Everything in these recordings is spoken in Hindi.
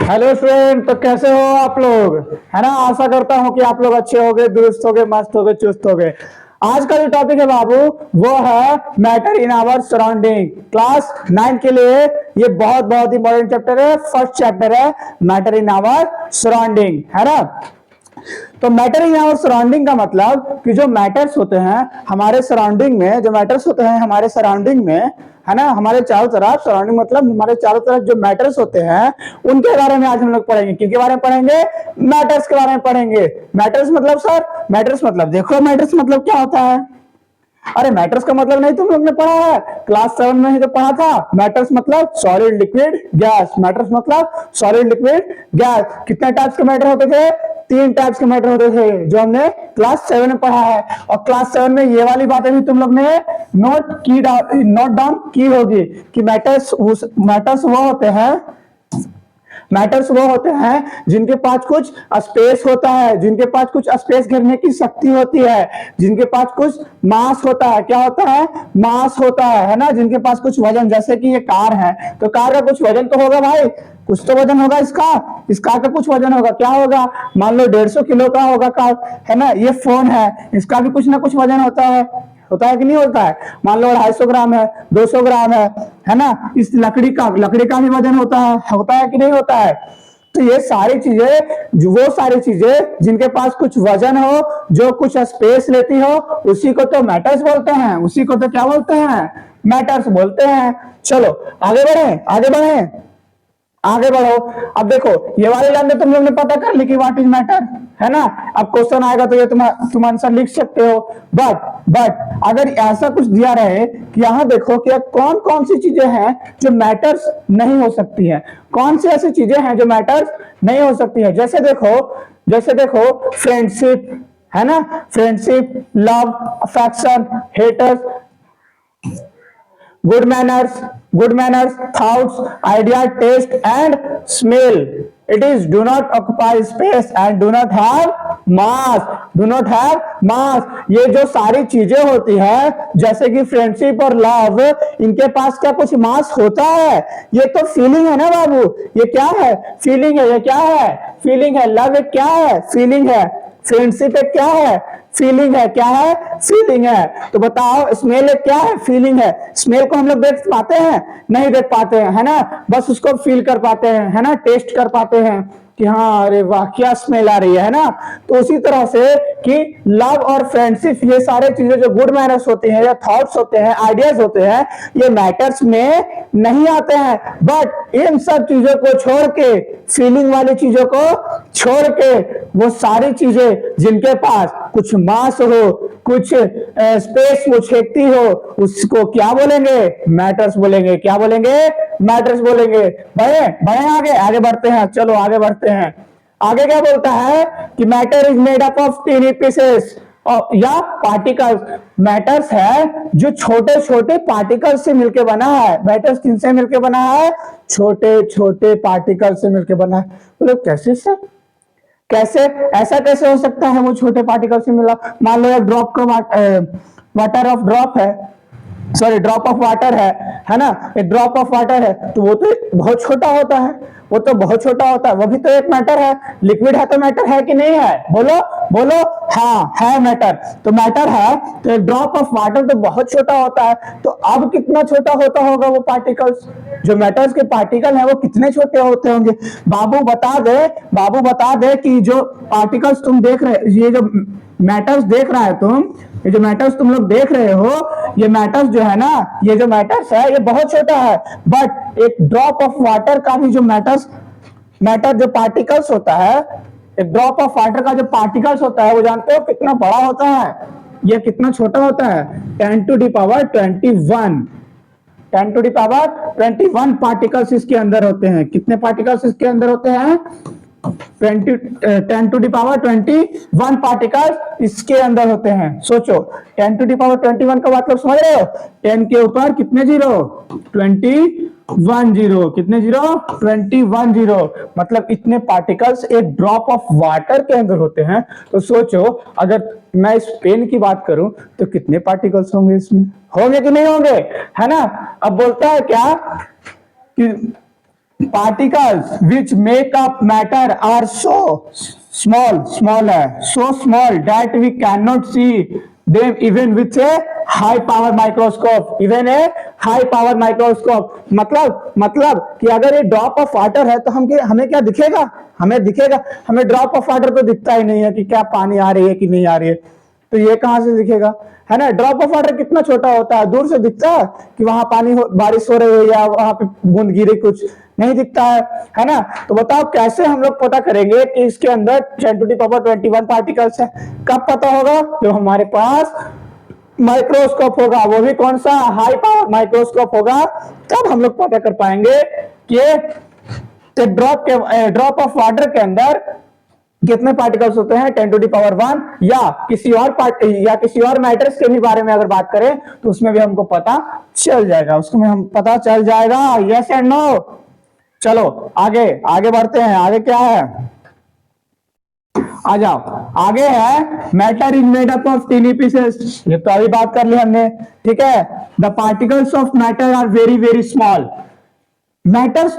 हेलो स्टूडेंट, तो कैसे हो आप लोग? है ना, आशा करता हूँ कि आप लोग अच्छे होगे, दुरुस्त होगे, मस्त होगे, चुस्त होगे। आज का जो टॉपिक है बाबू, वो है matter in our surrounding. Class 9 के लिए ये बहुत बहुत इंपॉर्टेंट चैप्टर है। फर्स्ट चैप्टर है मैटर इन आवर सराउंडिंग, है ना। तो मैटर इन आवर सराउंडिंग का मतलब कि जो मैटर्स होते हैं हमारे सराउंडिंग में, जो मैटर्स होते हैं हमारे सराउंडिंग में, है ना, हमारे चारों तरफ। सराउंडिंग मतलब हमारे चारों तरफ जो मैटर्स होते हैं उनके बारे में आज हम लोग पढ़ेंगे। किसके बारे में पढ़ेंगे? मैटर्स के बारे में पढ़ेंगे। मैटर्स मतलब सर, मैटर्स मतलब देखो, मैटर्स मतलब क्या होता है? अरे मैटर्स का मतलब नहीं तुम लोग ने पढ़ा है? क्लास 7 में ही तो पढ़ा था। मैटर्स मतलब सॉलिड, लिक्विड, गैस। मैटर्स मतलब सॉलिड, लिक्विड, गैस। कितने टाइप्स के मैटर होते थे? 3 टाइप्स के मैटर होते थे, जो हमने क्लास 7 में पढ़ा है। और क्लास 7 में ये वाली बातें भी तुम लोग ने नोट डाउन की होगी कि मैटर्स वो होते हैं, मैटर्स वो होते हैं जिनके पास कुछ स्पेस होता है, जिनके पास कुछ स्पेस घेरने की शक्ति होती है, जिनके पास कुछ मास होता है। क्या होता है? मास होता है ना। जिनके पास कुछ वजन, जैसे कि ये कार है, तो कार का कुछ वजन तो होगा भाई, कुछ तो वजन होगा इसका। इस कार का कुछ वजन होगा। क्या होगा? मान लो 150 किलो का होगा कार, है ना। ये फोन है, इसका भी कुछ ना कुछ वजन होता है कि नहीं होता है? मान लो 250 ग्राम है, 200 ग्राम है ना। इस लकड़ी का भी वजन होता है कि नहीं होता है? तो ये सारी चीजें, वो सारी चीजें जिनके पास कुछ वजन हो, जो कुछ स्पेस लेती हो, उसी को तो मैटर्स बोलते हैं। उसी को तो क्या बोलते हैं? मैटर्स बोलते हैं। चलो आगे बढ़े, आगे बढ़े, आगे बढ़ो। अब देखो, ये वाले लाइन में तुम लोग ने पता कर ली कि व्हाट इज मैटर, है ना। अब क्वेश्चन आएगा तो ये तुम आंसर लिख सकते हो। बट अगर ऐसा कुछ दिया रहे कि यहाँ देखो कि कौन कौन सी चीजें हैं जो मैटर्स नहीं हो सकती है, कौन सी ऐसी चीजें हैं जो मैटर्स नहीं हो सकती है। जैसे देखो फ्रेंडशिप, है ना, friendship, love, affection, haters, good manners, thoughts, idea, taste and smell. It is do not occupy space and do not have mass. Do not have mass. ये जो सारी चीजें होती है, जैसे कि फ्रेंडशिप और लव, इनके पास क्या कुछ मास होता है? ये तो फीलिंग है ना बाबू। ये क्या है? फीलिंग है। ये क्या है? फीलिंग है। लव एक क्या है? फीलिंग है। फ्रेंडशिप एक क्या है? फीलिंग है। क्या है? फीलिंग है। तो बताओ स्मेल एक क्या है? फीलिंग है। स्मेल को हम लोग देख पाते हैं? नहीं देख पाते हैं, है ना। बस उसको फील कर पाते हैं, है ना, टेस्ट कर पाते हैं कि हाँ अरे वाह क्या स्मेल आ रही है ना। तो उसी तरह से कि लव और फ्रेंडशिप, ये सारे चीजें जो गुड मैनर्स होते हैं या थॉट्स होते हैं, आइडियाज होते हैं, ये मैटर्स में नहीं आते हैं। बट इन सब चीजों को छोड़ के, फीलिंग वाली चीजों को छोड़ के, वो सारी चीजें जिनके पास कुछ मास हो, कुछ स्पेस वो छेकती हो, उसको क्या बोलेंगे? मैटर्स बोलेंगे। क्या बोलेंगे? मैटर्स बोलेंगे। बढ़े बढ़े, आगे बढ़ते हैं। चलो आगे बढ़ते हैं। आगे क्या बोलता है कि matter is made up of tiny pieces या पार्टिकल्स। मैटर्स है जो छोटे छोटे पार्टिकल से मिलकर बना है। मैटर्स किनसे मिलकर बना है? छोटे छोटे पार्टिकल से मिलकर बना है। बोले कैसे सर? कैसे? ऐसा कैसे हो सकता है? वो छोटे पार्टिकल से मिला। मान लो एक ड्रॉप का वाटर ऑफ ड्रॉप है, सॉरी ड्रॉप ऑफ वाटर है ना। एक ड्रॉप ऑफ वाटर है तो वो तो बहुत छोटा होता है, वो तो बहुत छोटा होता है, वो भी तो एक मैटर है। लिक्विड है तो मैटर है कि नहीं है? बोलो बोलो। हाँ है मैटर। तो मैटर है तो एक ड्रॉप ऑफ वाटर तो बहुत छोटा होता है। तो अब कितना छोटा होता होगा वो पार्टिकल्स? जो मैटर्स के पार्टिकल है वो कितने छोटे होते होंगे? बाबू बता दे कि जो पार्टिकल्स तुम देख रहे, ये जो मैटर्स देख रहा है तुम, ये जो मैटर्स तुम लोग देख रहे हो, ये मैटर्स जो है ना, ये जो मैटर्स है ये बहुत छोटा है। बट एक ड्रॉप ऑफ वाटर का भी जो मैटर जो पार्टिकल्स होता है, एक ड्रॉप ऑफ वाटर का जो पार्टिकल्स होता है, वो जानते हो कितना बड़ा होता है? ये कितना छोटा होता है? 10 to the power 21। 10 to the power 21 particles इसके अंदर होते हैं। कितने पार्टिकल्स इसके अंदर होते हैं? 10 टू द पावर 21 पार्टिकल्स इसके अंदर होते हैं। सोचो 10 टू द पावर 21 का मतलब समझ रहे हो? 10 के ऊपर कितने जीरो? 21 जीरो। कितने जीरो? 21 जीरो। मतलब इतने पार्टिकल्स एक ड्रॉप ऑफ वाटर के अंदर होते हैं। तो सोचो अगर मैं इस पेन की बात करूं तो कितने पार्टिकल्स होंगे इसमें? होंगे कि नहीं होंगे? है ना। अब बोलता है क्या कि particles which make up matter are so small है, so small that we cannot see them even with a high power microscope, even a high power microscope. मतलब कि अगर ये ड्रॉप ऑफ वाटर है तो हमें क्या दिखेगा? हमें ड्रॉप ऑफ वाटर तो दिखता ही नहीं है कि क्या पानी आ रही है कि नहीं आ रही है, तो ये कहां से दिखेगा, है ना? ड्रॉप ऑफ वाटर कितना छोटा होता है, दूर से दिखता है कि वहां बारिश हो रही है या वहां पे बूंद गिरी, कुछ नहीं दिखता है ना? तो बताओ कैसे हम लोग पता करेंगे कि इसके अंदर 10⁻21 पार्टिकल्स है? कब पता होगा? जब हमारे पास माइक्रोस्कोप होगा, वो भी कौन सा? हाई पावर माइक्रोस्कोप होगा, तब हम लोग पता कर पाएंगे कि ड्रॉप ऑफ वाटर के अंदर कितने पार्टिकल्स होते हैं 10⁻1, या किसी और मैटर्स के भी बारे में अगर बात करें तो उसमें भी हमको पता चल जाएगा, उसमें हम पता चल जाएगा। Yes and no? चलो आगे बढ़ते हैं। आगे क्या है? आ जाओ, आगे है matter is made up of tiny pieces. ये तो अभी बात कर ली हमने, ठीक है। The particles of matter are very very small. Matters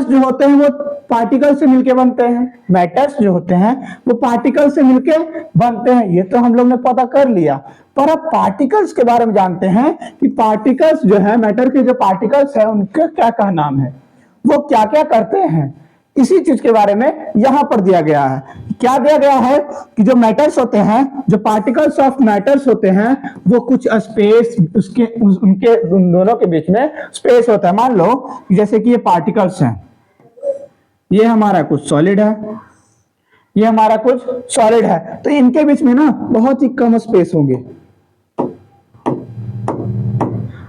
जो होते हैं वो पार्टिकल से मिलके बनते हैं। मैटर्स जो होते हैं वो पार्टिकल से मिलके बनते हैं, ये तो हम लोग ने पता कर लिया। पर अब पार्टिकल्स के बारे में जानते हैं कि पार्टिकल्स जो है, मैटर के जो पार्टिकल्स है उनका क्या क्या नाम है, वो क्या क्या करते हैं, इसी चीज के बारे में यहां पर दिया गया है। क्या दिया गया है कि जो मैटर्स होते हैं, जो पार्टिकल्स ऑफ मैटर्स होते हैं, वो कुछ स्पेस उन दोनों के बीच में स्पेस होता है। मान लो जैसे कि ये पार्टिकल्स हैं, ये हमारा कुछ सॉलिड है, ये हमारा कुछ सॉलिड है, तो इनके बीच में ना बहुत ही कम स्पेस होंगे,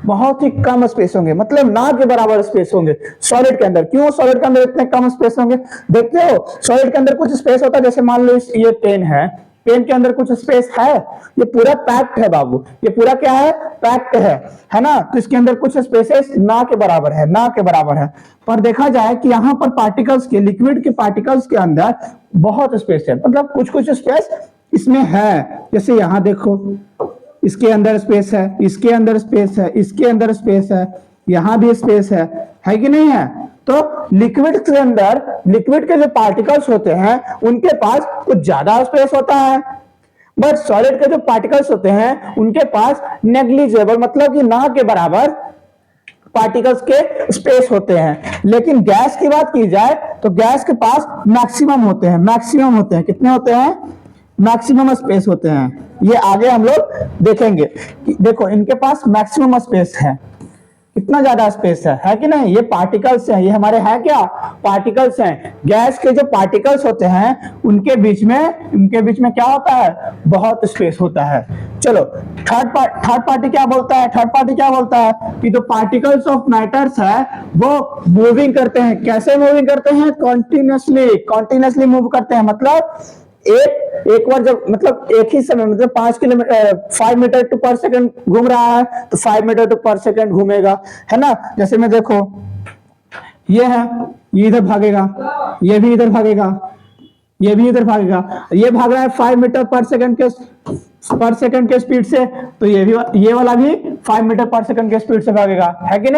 बहुत ही कम स्पेस होंगे, मतलब ना के बराबर स्पेस होंगे सॉलिड के अंदर। क्यों सॉलिड के अंदर इतने कम स्पेस होंगे? देखते हो सॉलिड के अंदर कुछ स्पेस होता है, जैसे मान लो ये पेन है, पेन के अंदर कुछ स्पेस है, ये पूरा पैक्ड है बाबू, ये पूरा क्या है? पैक्ड है ना? तो इसके अंदर कुछ स्पेसेस ना के बराबर है। पर देखा जाए कि यहाँ पर पार्टिकल्स के, लिक्विड के पार्टिकल्स के अंदर बहुत स्पेस है, मतलब कुछ स्पेस इसमें है। जैसे यहाँ देखो, इसके अंदर स्पेस है, इसके अंदर स्पेस है, इसके अंदर स्पेस है, यहां भी स्पेस है कि नहीं है? तो लिक्विड के अंदर, लिक्विड के जो पार्टिकल्स होते हैं उनके पास कुछ ज्यादा स्पेस होता है, बट सॉलिड के जो पार्टिकल्स होते हैं उनके पास नेग्लिजिबल, मतलब कि ना के बराबर पार्टिकल्स के स्पेस होते हैं। लेकिन गैस की बात की जाए तो गैस के पास मैक्सिमम होते हैं। कितने होते हैं? मैक्सिमम स्पेस होते हैं। ये आगे हम लोग देखेंगे। देखो इनके पास मैक्सिमम स्पेस है, कितना ज्यादा स्पेस है कि नहीं? ये पार्टिकल्स हैं, ये हमारे हैं क्या? पार्टिकल्स हैं। गैस के जो पार्टिकल्स होते हैं उनके बीच में क्या होता है? बहुत स्पेस होता है। चलो थर्ड पार्टी क्या बोलता है कि जो पार्टिकल्स ऑफ मैटर्स है वो मूविंग करते हैं। कैसे मूविंग करते हैं? कॉन्टिन्यूसली मूव करते हैं। मतलब एक बार जब, मतलब एक ही समय, मतलब 5 मीटर टू पर सेकंड घूम रहा है तो 5 मीटर टू पर सेकंड घूमेगा, है ना? जैसे में देखो ये है, ये इधर भागेगा, ये भी इधर भागेगा, ये भी इधर भागेगा, ये भाग रहा है 5 मीटर पर सेकंड के स्पीड से, तो ये वाला भी 5 मीटर पर सेकंड के स्पीड से भागेगा, है कि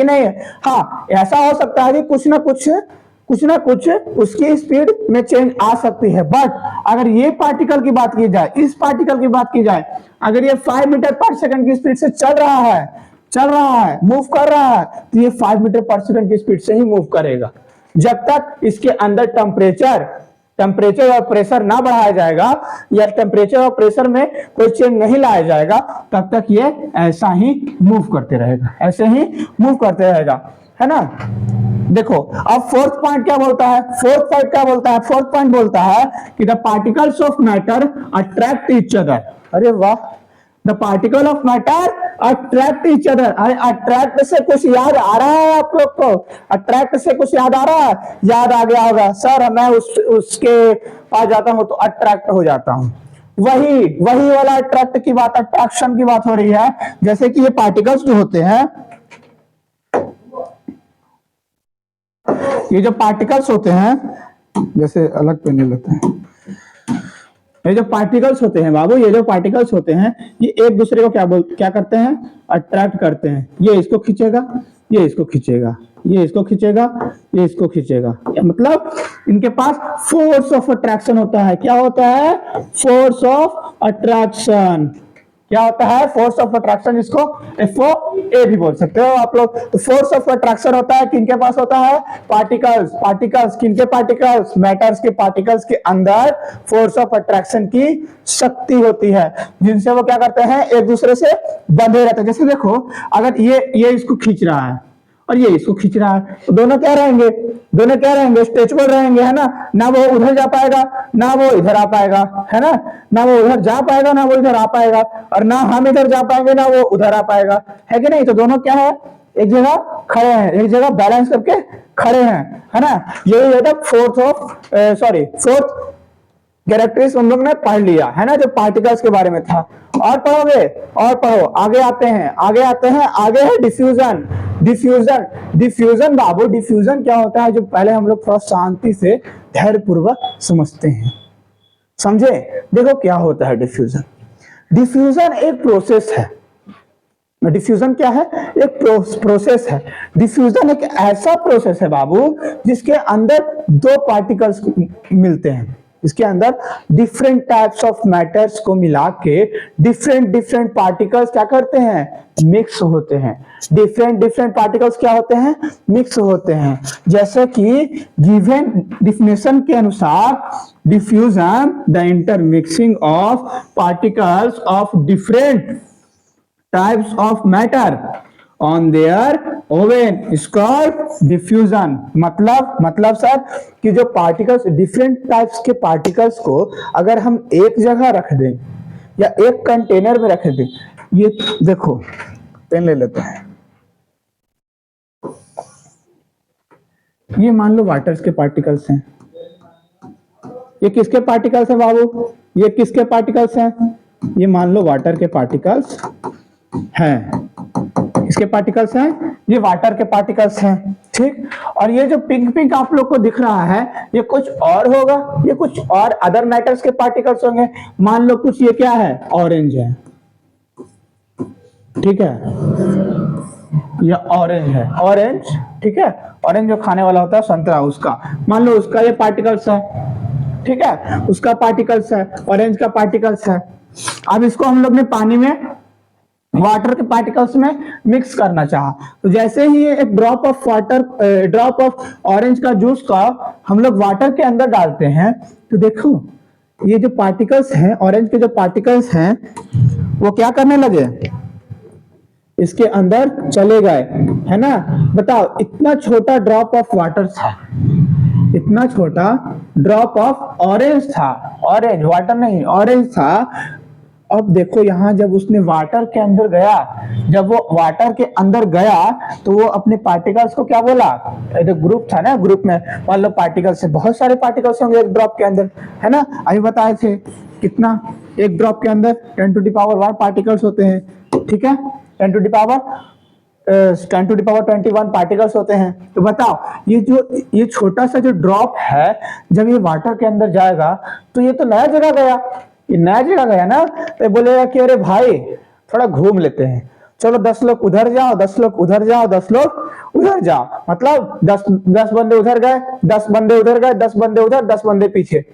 नहीं है? हाँ, ऐसा हो सकता है कि कुछ ना कुछ उसकी स्पीड में चेंज आ सकती है। बट अगर ये पार्टिकल की बात की जाए, इस पार्टिकल की बात की जाए, अगर ये 5 मीटर पर सेकंड की स्पीड से चल रहा है, मूव कर रहा है, तो ये 5 मीटर पर सेकंड की स्पीड से ही मूव करेगा। जब तक इसके अंदर टेम्परेचर और प्रेशर ना बढ़ाया जाएगा, या टेम्परेचर और प्रेशर में कोई चेंज नहीं लाया जाएगा, तब तक ये ऐसा ही मूव करते रहेगा, है ना? देखो अब फोर्थ पॉइंट क्या बोलता है? फोर्थ पॉइंट बोलता है कि the particles of matter attract each other. अरे वाह, the particle of matter attract each other. अरे अट्रैक्ट से कुछ याद आ रहा है आप लोग को? अट्रैक्ट से कुछ याद आ रहा है? याद आ गया होगा, सर मैं उसके पास जाता हूं तो अट्रैक्ट हो जाता हूं। वही वाला अट्रैक्शन की बात हो रही है। जैसे कि ये पार्टिकल्स जो होते हैं, ये जो पार्टिकल्स होते हैं, जैसे अलग पेन लेते हैं, ये जो पार्टिकल्स होते हैं बाबू, ये जो पार्टिकल्स होते हैं, ये एक दूसरे को क्या करते हैं? अट्रैक्ट करते हैं। ये इसको खींचेगा, ये इसको खींचेगा, ये इसको खींचेगा, ये इसको खींचेगा, मतलब इनके पास फोर्स ऑफ अट्रैक्शन होता है। क्या होता है? Force of attraction. क्या होता है? फोर्स ऑफ अट्रैक्शन, इसको FOA भी बोल सकते हो आप लोग। तो फोर्स ऑफ अट्रैक्शन होता है, किनके पास होता है? पार्टिकल्स। पार्टिकल्स, किनके पार्टिकल्स? मैटर्स के पार्टिकल्स के अंदर फोर्स ऑफ अट्रैक्शन की शक्ति होती है, जिनसे वो क्या करते हैं? एक दूसरे से बंधे रहते हैं। जैसे देखो, अगर ये इसको खींच रहा है और ये इसको खींच रहा है, तो दोनों क्या रहेंगे? दोनों क्या रहेंगे? स्ट्रेचेबल रहेंगे, है ना वो उधर जा पाएगा, ना वो इधर आ पाएगा, है ना वो उधर जा पाएगा, ना वो इधर आ पाएगा, और ना हम इधर जा पाएंगे, ना वो उधर आ पाएगा, है कि नहीं? तो दोनों क्या है? एक जगह खड़े हैं, एक जगह बैलेंस करके खड़े हैं, है ना। यही है फोर्थ कैरेक्टरिस्टिक्स हम लोग ने पढ़ लिया, है ना, जो पार्टिकल्स के बारे में था। और पढ़ोगे? और पढ़ो, आगे आते हैं, आगे है डिफ्यूजन। डिफ्यूजन बाबू, डिफ्यूजन क्या होता है? जो पहले हम लोग थोड़ा शांति से धैर्य पूर्वक समझते हैं, समझे? देखो क्या होता है डिफ्यूजन। डिफ्यूजन एक प्रोसेस है। डिफ्यूजन क्या है? एक प्रोसेस है। डिफ्यूजन एक ऐसा प्रोसेस है बाबू, जिसके अंदर दो पार्टिकल्स मिलते हैं। इसके अंदर डिफरेंट टाइप्स ऑफ मैटर्स को मिला के डिफरेंट पार्टिकल्स क्या करते हैं? मिक्स होते हैं। डिफरेंट पार्टिकल्स क्या होते हैं? मिक्स होते हैं। जैसे कि गिवन डिफिनेशन के अनुसार, diffusion the intermixing of particles of different types of matter on their own is called diffusion. मतलब सर कि जो पार्टिकल्स, डिफरेंट टाइप्स के पार्टिकल्स को अगर हम एक जगह रख दें या एक कंटेनर में रख दें, ये देखो, पेन ले लेते हैं, ये मान लो वाटर्स के पार्टिकल्स हैं। ये किसके पार्टिकल्स हैं बाबू? ये किसके पार्टिकल्स हैं? ये मान लो वाटर के पार्टिकल्स हैं। इसके पार्टिकल्स हैं, ये वाटर के पार्टिकल्स हैं, ठीक। और ये जो पिंक आप लोग को दिख रहा है, ये कुछ और होगा, ये कुछ और अदर मैटर्स के पार्टिकल्स होंगे। मान लो कुछ ये क्या है? ऑरेंज है, ठीक है, ये ऑरेंज है, ऑरेंज, ठीक है। ऑरेंज जो खाने वाला होता है, संतरा, उसका मान लो उसका ये पार्टिकल्स है, ठीक है, उसका पार्टिकल्स है, ऑरेंज का पार्टिकल्स है। अब इसको हम लोग ने पानी में वाटर के पार्टिकल्स में मिक्स करना चाहा, तो जैसे ही एक ड्रॉप ऑफ ऑरेंज का जूस का हम लोग वाटर के अंदर डालते हैं, तो देखो ये जो पार्टिकल्स हैं, ऑरेंज के जो पार्टिकल्स हैं, वो क्या करने लगे? इसके अंदर चले गए, है ना। बताओ, इतना छोटा ड्रॉप ऑफ वाटर था, इतना छोटा ड्रॉप ऑफ ऑरेंज था, ऑरेंज, वाटर नहीं, ऑरेंज था। अब देखो यहाँ जब उसने वाटर के अंदर गया, जब वो वाटर के अंदर गया, तो वो अपने पार्टिकल्स को क्या बोला? तो ग्रुप था ना, ग्रुप में मान लो पार्टिकल्स है, बहुत सारे पार्टिकल्स होंगे एक ड्रॉप के अंदर, है ना। अभी बताए थे कितना, एक ड्रॉप के अंदर 10⁻1 पार्टिकल्स होते हैं, ठीक है, 10⁻21 पार्टिकल्स होते हैं। तो बताओ, ये छोटा सा जो ड्रॉप है, जब ये वाटर के अंदर जाएगा, तो ये तो नया जगह गया, ये नया जगह गया ना, तो बोलेगा कि अरे भाई थोड़ा घूम लेते हैं, चलो 10 लोग उधर जाओ, 10 लोग उधर जाओ, 10 लोग उधर जाओ, मतलब 10 बंदे उधर गए, 10 बंदे उधर गए, 10 बंदे उधर, 10 बंदे पीछे।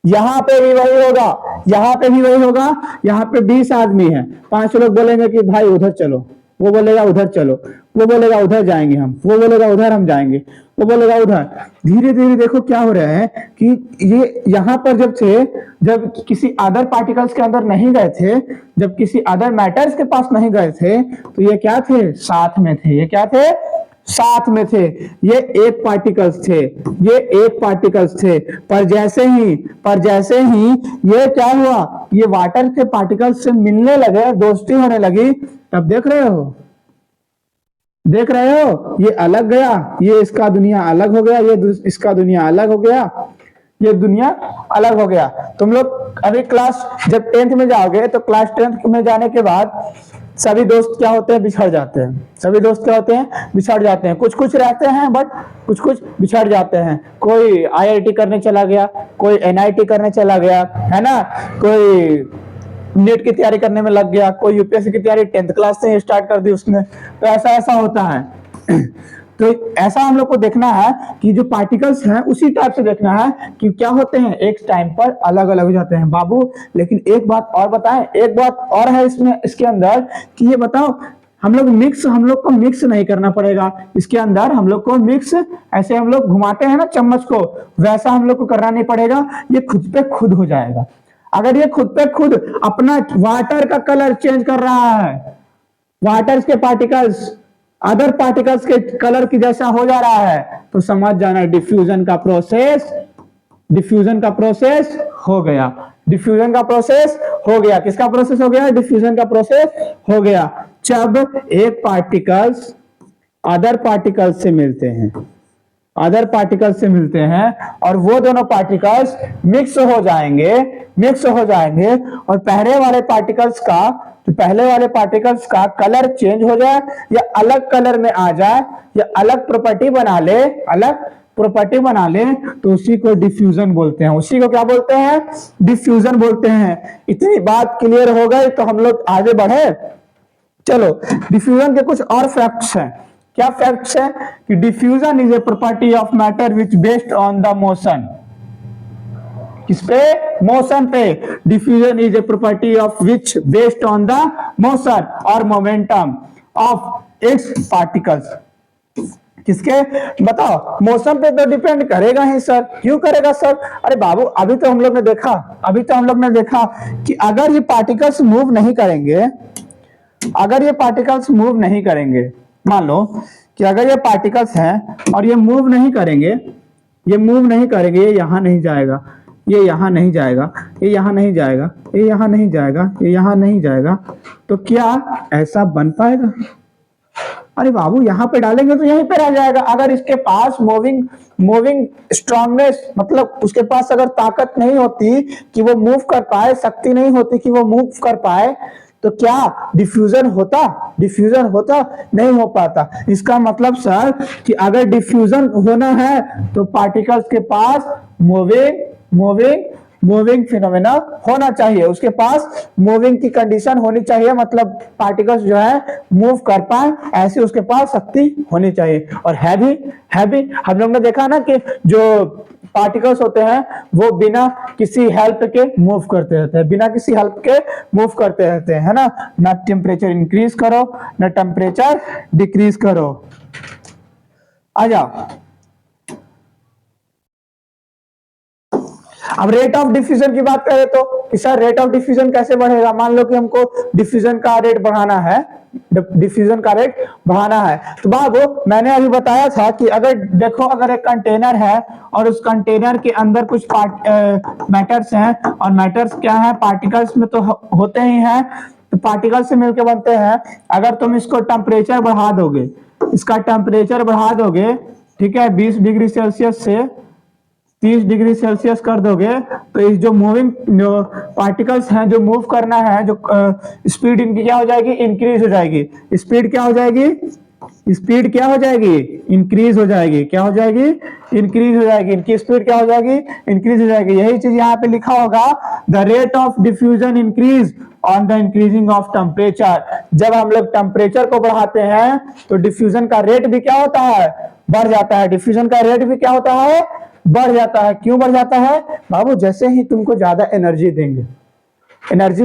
यहाँ पे भी वही होगा, यहाँ पे भी वही होगा। यहाँ पे 20 आदमी है, 5 लोग बोलेंगे कि भाई उधर चलो, वो बोलेगा उधर चलो, वो बोलेगा उधर जाएंगे हम, वो बोलेगा उधर हम जाएंगे, वो बोलेगा उधर। धीरे धीरे देखो क्या हो रहा है कि ये यहाँ पर जब थे, जब किसी अदर पार्टिकल्स के अंदर नहीं गए थे, जब किसी अदर मैटर्स के पास नहीं गए थे, तो ये क्या थे? साथ में थे। ये क्या थे? साथ में थे। ये एक पार्टिकल्स थे, ये एक पार्टिकल्स थे। पर जैसे ही ये क्या हुआ, ये वाटर के पार्टिकल्स से मिलने लगे, दोस्ती होने लगी, तब देख रहे हो, ये अलग गया, ये इसका दुनिया अलग हो गया, ये इसका दुनिया अलग हो गया, ये दुनिया अलग हो गया। तुम लोग अभी क्लास जब 10th में जाओगे, तो क्लास 10th में जाने के बाद सभी दोस्त क्या होते हैं? बिछड़ जाते हैं। सभी दोस्त क्या होते हैं? बिछड़ जाते हैं। कुछ कुछ रहते हैं, बट कुछ कुछ बिछड़ जाते हैं। कोई IIT करने चला गया, कोई NIT करने चला गया, है ना, कोई नीट की तैयारी करने में लग गया, कोई UPSC की तैयारी 10th क्लास से स्टार्ट कर दी उसने। तो ऐसा होता है। तो ऐसा हम लोग को देखना है कि जो पार्टिकल्स हैं उसी टाइप से देखना है कि क्या होते हैं, एक टाइम पर अलग अलग हो जाते हैं बाबू। लेकिन एक बात और बताएं, एक बात और है इसमें, इसके अंदर कि ये बताओ, हम लोग को मिक्स नहीं करना पड़ेगा इसके अंदर, हम लोग को मिक्स ऐसे हम लोग घुमाते हैं ना चम्मच को, वैसा हम लोग को करना नहीं पड़ेगा, ये खुद पे खुद हो जाएगा। अगर ये खुद पे खुद अपना वाटर का कलर चेंज कर रहा है, वाटर के पार्टिकल्स अदर पार्टिकल्स के कलर की जैसा हो जा रहा है, तो समझ जाना डिफ्यूजन का प्रोसेस, डिफ्यूजन का प्रोसेस हो गया, डिफ्यूजन का प्रोसेस हो गया। किसका प्रोसेस हो गया? डिफ्यूजन का प्रोसेस हो गया। जब एक पार्टिकल्स अदर पार्टिकल्स से मिलते हैं, अदर पार्टिकल्स से मिलते हैं और वो दोनों पार्टिकल्स मिक्स हो जाएंगे, मिक्स हो जाएंगे और पहले वाले पार्टिकल्स का, तो पहले वाले पार्टिकल्स का कलर चेंज हो जाए या अलग कलर में आ जाए या अलग प्रॉपर्टी बना ले, अलग प्रॉपर्टी बना ले, तो उसी को डिफ्यूजन बोलते हैं। उसी को क्या बोलते हैं? डिफ्यूजन बोलते हैं। इतनी बात क्लियर हो गई तो हम लोग आगे बढ़े। चलो, डिफ्यूजन के कुछ और फैक्ट्स हैं। क्या फैक्ट्स है? कि diffusion is a property of matter which based on the motion. किस पे? मोशन पे। Diffusion is a property of which based on the motion और मोमेंटम ऑफ इट्स पार्टिकल्स। किसके? बताओ, मोशन पे तो डिपेंड करेगा ही सर। क्यों करेगा सर? अरे बाबू, अभी तो हम लोग ने देखा कि अगर ये पार्टिकल्स मूव नहीं करेंगे, अगर ये पार्टिकल्स मूव नहीं करेंगे, मान लो कि अगर ये पार्टिकल्स हैं और ये मूव नहीं करेंगे, ये मूव नहीं करेंगे, ये यहां नहीं जाएगा, ये यहां नहीं जाएगा, ये यहां नहीं जाएगा, ये यहां नहीं जाएगा, ये यहां नहीं जाएगा, तो क्या ऐसा बन पाएगा? अरे बाबू, यहां पे डालेंगे तो यहीं पे रह जाएगा। अगर इसके पास मूविंग स्ट्रांगनेस, मतलब उसके पास अगर ताकत नहीं होती कि वो मूव कर पाए, शक्ति नहीं होती कि वो मूव कर पाए, तो क्या डिफ्यूजन होता? डिफ्यूजन होता? नहीं हो पाता। इसका मतलब सर कि अगर डिफ्यूजन होना है तो पार्टिकल्स के पास मूविंग फिनोमेना होना चाहिए, उसके पास मूविंग की कंडीशन होनी चाहिए, मतलब पार्टिकल्स जो है मूव कर पाए, ऐसे उसके पास शक्ति होनी चाहिए। और है भी हम लोग ने देखा ना कि जो पार्टिकल्स होते हैं वो बिना किसी हेल्प के मूव करते रहते हैं, बिना किसी हेल्प के मूव करते रहते हैं, है ना। ना टेम्परेचर इंक्रीज करो ना टेम्परेचर डिक्रीज करो। आ जाओ, अब रेट ऑफ डिफ्यूजन की बात करें तो कि सर रेट ऑफ डिफ्यूजन कैसे बढ़ेगा? मान लो कि हमको डिफ्यूजन का रेट बढ़ाना है, डिफ्यूजन का रेट बढ़ाना है, तो बाबू मैंने अभी बताया था कि अगर देखो, अगर एक कंटेनर है और उस कंटेनर के अंदर कुछ मैटर्स हैं, और मैटर्स क्या है? पार्टिकल्स में तो होते ही हैं, तो पार्टिकल्स से मिलकर बनते हैं। अगर तुम इसको टेम्परेचर बढ़ा दोगे, इसका टेम्परेचर बढ़ा दोगे, ठीक है, 20 डिग्री सेल्सियस से 30 डिग्री सेल्सियस कर दोगे, तो इस जो मूविंग पार्टिकल्स हैं, जो मूव करना है, जो स्पीड इनकी क्या हो जाएगी? इंक्रीज हो जाएगी। स्पीड क्या हो जाएगी? स्पीड क्या हो जाएगी? इंक्रीज हो जाएगी। क्या हो जाएगी? इंक्रीज हो जाएगी। इनकी स्पीड क्या हो जाएगी? इंक्रीज हो जाएगी। यही चीज यहाँ पे लिखा होगा, the rate of diffusion increase on the increasing of temperature. जब हम लोग टेम्परेचर को बढ़ाते हैं तो डिफ्यूजन का रेट भी क्या होता है? बढ़ जाता है। डिफ्यूजन का रेट भी क्या होता है? बढ़ जाता है। क्यों बढ़ जाता है बाबू? जैसे ही तुमको ज्यादा एनर्जी देंगे, एनर्जी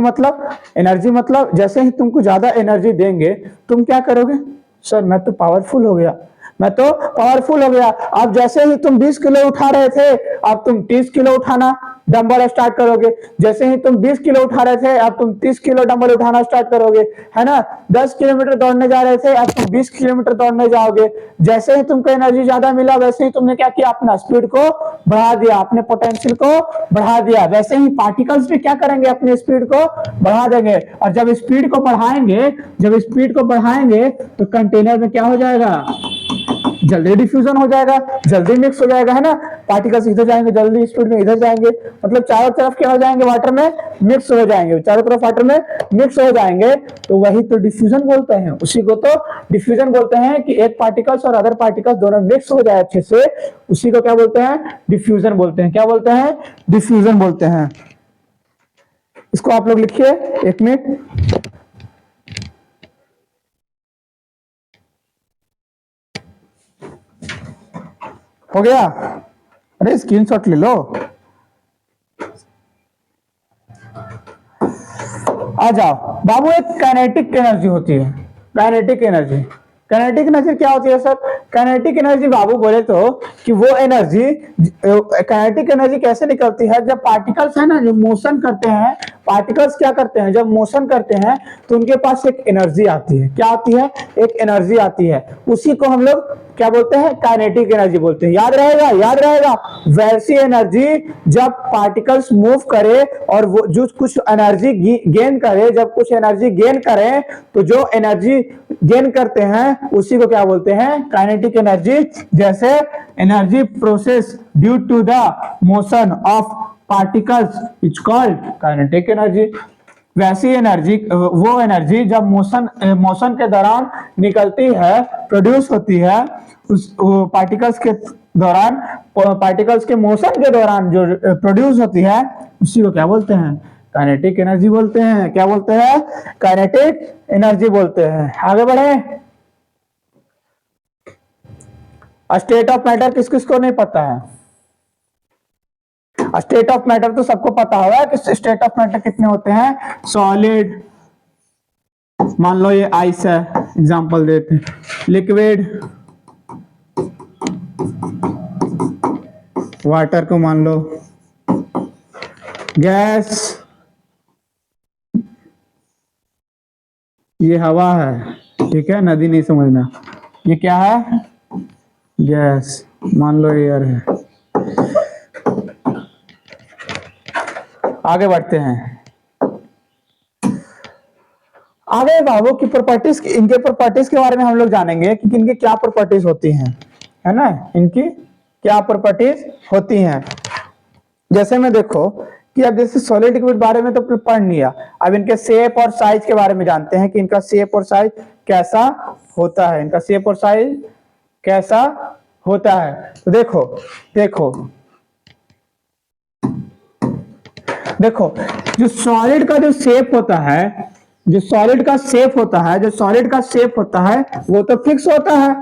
मतलब जैसे ही तुमको ज्यादा एनर्जी देंगे, तुम क्या करोगे? सर मैं तो पावरफुल हो गया, मैं तो पावरफुल हो गया। अब जैसे ही तुम 20 किलो उठा रहे थे, अब तुम 30 किलो उठाना डंबल स्टार्ट करोगे। जैसे ही तुम 20 किलो उठा रहे थे, अब तुम 30 किलो डंबल उठाना स्टार्ट करोगे, है ना। 10 किलोमीटर दौड़ने जा रहे थे, अब तुम 20 किलोमीटर दौड़ने जाओगे। जैसे ही तुमको एनर्जी ज्यादा मिला, वैसे ही तुमने क्या किया? अपना स्पीड को बढ़ा दिया, अपने पोटेंशियल को बढ़ा दिया। वैसे ही पार्टिकल्स भी क्या करेंगे? अपनी स्पीड को बढ़ा देंगे। और जब स्पीड को बढ़ाएंगे तो कंटेनर में क्या हो जाएगा? जल्दी डिफ्यूजन हो जाएगा, जल्दी मिक्स हो जाएगा, है ना। पार्टिकल्स इधर जाएंगे, जल्दी स्पीड में इधर जाएंगे, मतलब चारों तरफ क्या हो जाएंगे? वाटर में मिक्स हो जाएंगे, चारों तरफ वाटर में मिक्स हो जाएंगे। तो वही तो डिफ्यूजन बोलते हैं, उसी को तो डिफ्यूजन बोलते हैं कि एक पार्टिकल्स और अदर पार्टिकल्स दोनों मिक्स हो जाए अच्छे से, उसी को क्या बोलते हैं? डिफ्यूजन बोलते हैं। क्या बोलते हैं? डिफ्यूजन बोलते हैं। इसको आप लोग लिखिए, 1 मिनट। हो गया? अरे स्क्रीनशॉट ले लो। आ जाओ बाबू, एक काइनेटिक एनर्जी होती है, काइनेटिक एनर्जी। काइनेटिक एनर्जी क्या होती है सर? काइनेटिक एनर्जी बाबू बोले तो कि वो एनर्जी, काइनेटिक एनर्जी कैसे निकलती है? जब पार्टिकल्स है ना, जो मोशन करते हैं, पार्टिकल्स क्या करते हैं, जब मोशन करते हैं तो उनके पास एक एनर्जी आती है। क्या आती है? एक एनर्जी आती है। उसी को हम लोग क्या बोलते हैं? काइनेटिक एनर्जी बोलते हैं। याद रहेगा, याद रहेगा। वैसी एनर्जी जब पार्टिकल्स मूव करे और वो जो कुछ एनर्जी गेन करे, जब कुछ एनर्जी गेन करें तो जो एनर्जी गेन करते हैं उसी को क्या बोलते हैं? Kinetic energy. जैसे एनर्जी प्रोसेस due to the motion of particles is called kinetic energy. वैसी एनर्जी, वो एनर्जी जब मोशन के दौरान निकलती है, प्रोड्यूस होती है, उस पार्टिकल्स के दौरान, पार्टिकल्स के मोशन के दौरान जो प्रोड्यूस होती है उसी को क्या बोलते हैं? काइनेटिक एनर्जी बोलते हैं। क्या बोलते हैं? काइनेटिक एनर्जी बोलते हैं। आगे बढ़े। स्टेट ऑफ मैटर किस किस को नहीं पता है? स्टेट ऑफ मैटर तो सबको पता होगा कि स्टेट ऑफ मैटर कितने होते हैं। सॉलिड, मान लो ये आइस है, एग्जांपल देते हैं। लिक्विड, वाटर को मान लो। गैस, ये हवा है, ठीक है, नदी नहीं समझना। ये क्या है? गैस, मान लो एयर है। आगे बढ़ते हैं। आगे बाबू की प्रॉपर्टीज, इनके प्रॉपर्टीज के बारे में हम लोग जानेंगे कि इनके क्या प्रॉपर्टीज होती हैं, है ना, इनकी क्या प्रॉपर्टीज होती हैं। जैसे में देखो कि अब जैसे सॉलिड लिक्विड बारे में तो पढ़ लिया, अब इनके शेप और साइज के बारे में जानते हैं कि इनका शेप और साइज कैसा होता है। इनका शेप और साइज कैसा होता है? तो देखो देखो देखो, जो सॉलिड का जो शेप होता है, जो सॉलिड का शेप होता है, जो सॉलिड का शेप होता है वो तो फिक्स होता है,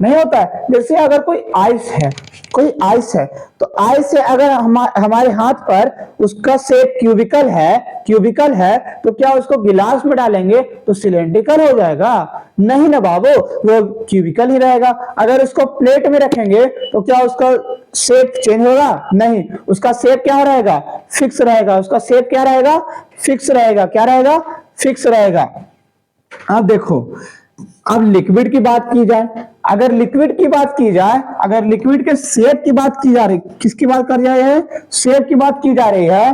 नहीं होता है। जैसे अगर कोई आइस है, कोई आइस है, तो आइस से अगर हमारे हाथ पर उसका शेप क्यूबिकल है, क्यूबिकल है, तो क्या उसको गिलास में डालेंगे तो सिलेंड्रिकल हो जाएगा? नहीं ना बाबू, वो क्यूबिकल ही रहेगा। अगर उसको प्लेट में रखेंगे तो क्या उसका शेप चेंज होगा? नहीं, उसका शेप क्या रहेगा? फिक्स रहेगा। उसका शेप क्या रहेगा? फिक्स रहेगा। क्या रहेगा? फिक्स रहेगा। अब देखो, अब लिक्विड की बात की जाए, अगर लिक्विड की बात की जाए, अगर लिक्विड के शेप की बात की जा रही, किसकी बात कर रही है? शेप की बात की जा रही है,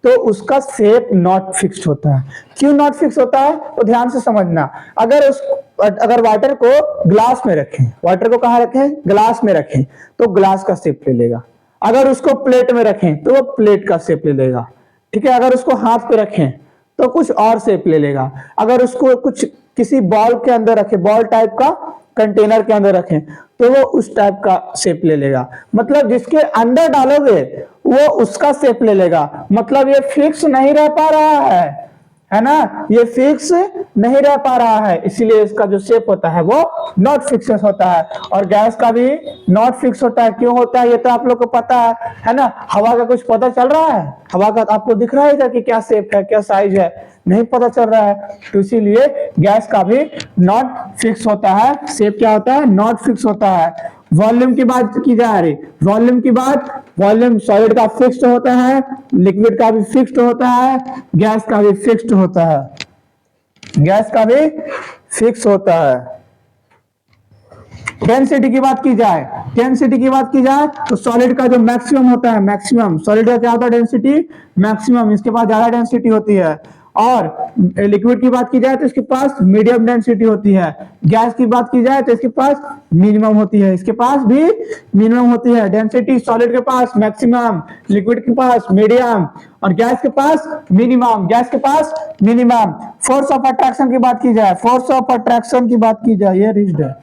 तो उसका शेप नॉट फिक्स्ड होता है। क्यों नॉट फिक्स होता है? तो ध्यान से समझना। अगर वाटर को ग्लास में रखें, वाटर को कहां रखें? ग्लास में रखें, तो ग्लास का शेप ले लेगा। अगर उसको प्लेट में रखें तो वो प्लेट का शेप ले लेगा, ठीक है। अगर उसको हाथ पे रखें तो कुछ और शेप ले लेगा। अगर उसको कुछ किसी बॉल के अंदर रखें, बॉल टाइप का कंटेनर के अंदर रखें, तो वो उस टाइप का शेप ले लेगा। मतलब जिसके अंदर डालोगे वो उसका शेप ले लेगा। मतलब ये फिक्स नहीं रह पा रहा है ना, ये फिक्स नहीं रह पा रहा है, इसीलिए इसका जो शेप होता है वो नॉट फिक्स होता है। और गैस का भी नॉट फिक्स होता है। क्यों होता है ये तो आप लोग को पता है ना। हवा का कुछ पता चल रहा है? हवा का आपको दिख रहा है कि क्या शेप है, क्या साइज है? नहीं पता चल रहा है। तो इसीलिए गैस का भी नॉट फिक्स होता है। शेप क्या होता है? नॉट फिक्स होता है। वॉल्यूम की बात की जा रही, वॉल्यूम की बात, वॉल्यूम सॉलिड का फिक्स्ड होता है, लिक्विड का भी फिक्स्ड होता है, गैस का भी फिक्स्ड होता है, गैस का भी फिक्स होता है। डेंसिटी की बात की जाए, डेंसिटी की बात की जाए तो सॉलिड का जो मैक्सिमम होता है, मैक्सिमम सॉलिड का क्या होता है? डेंसिटी मैक्सिमम, इसके पास ज्यादा डेंसिटी होती है। और लिक्विड की बात की जाए तो इसके पास मीडियम डेंसिटी होती है। गैस की बात की जाए तो इसके पास मिनिमम होती है, इसके पास भी मिनिमम होती है। डेंसिटी सॉलिड के पास मैक्सिमम, लिक्विड के पास मीडियम और गैस के पास मिनिमम, गैस के पास मिनिमम। फोर्स ऑफ अट्रैक्शन की बात की जाए, फोर्स ऑफ अट्रैक्शन की बात की जाए, ये रिज्ड है,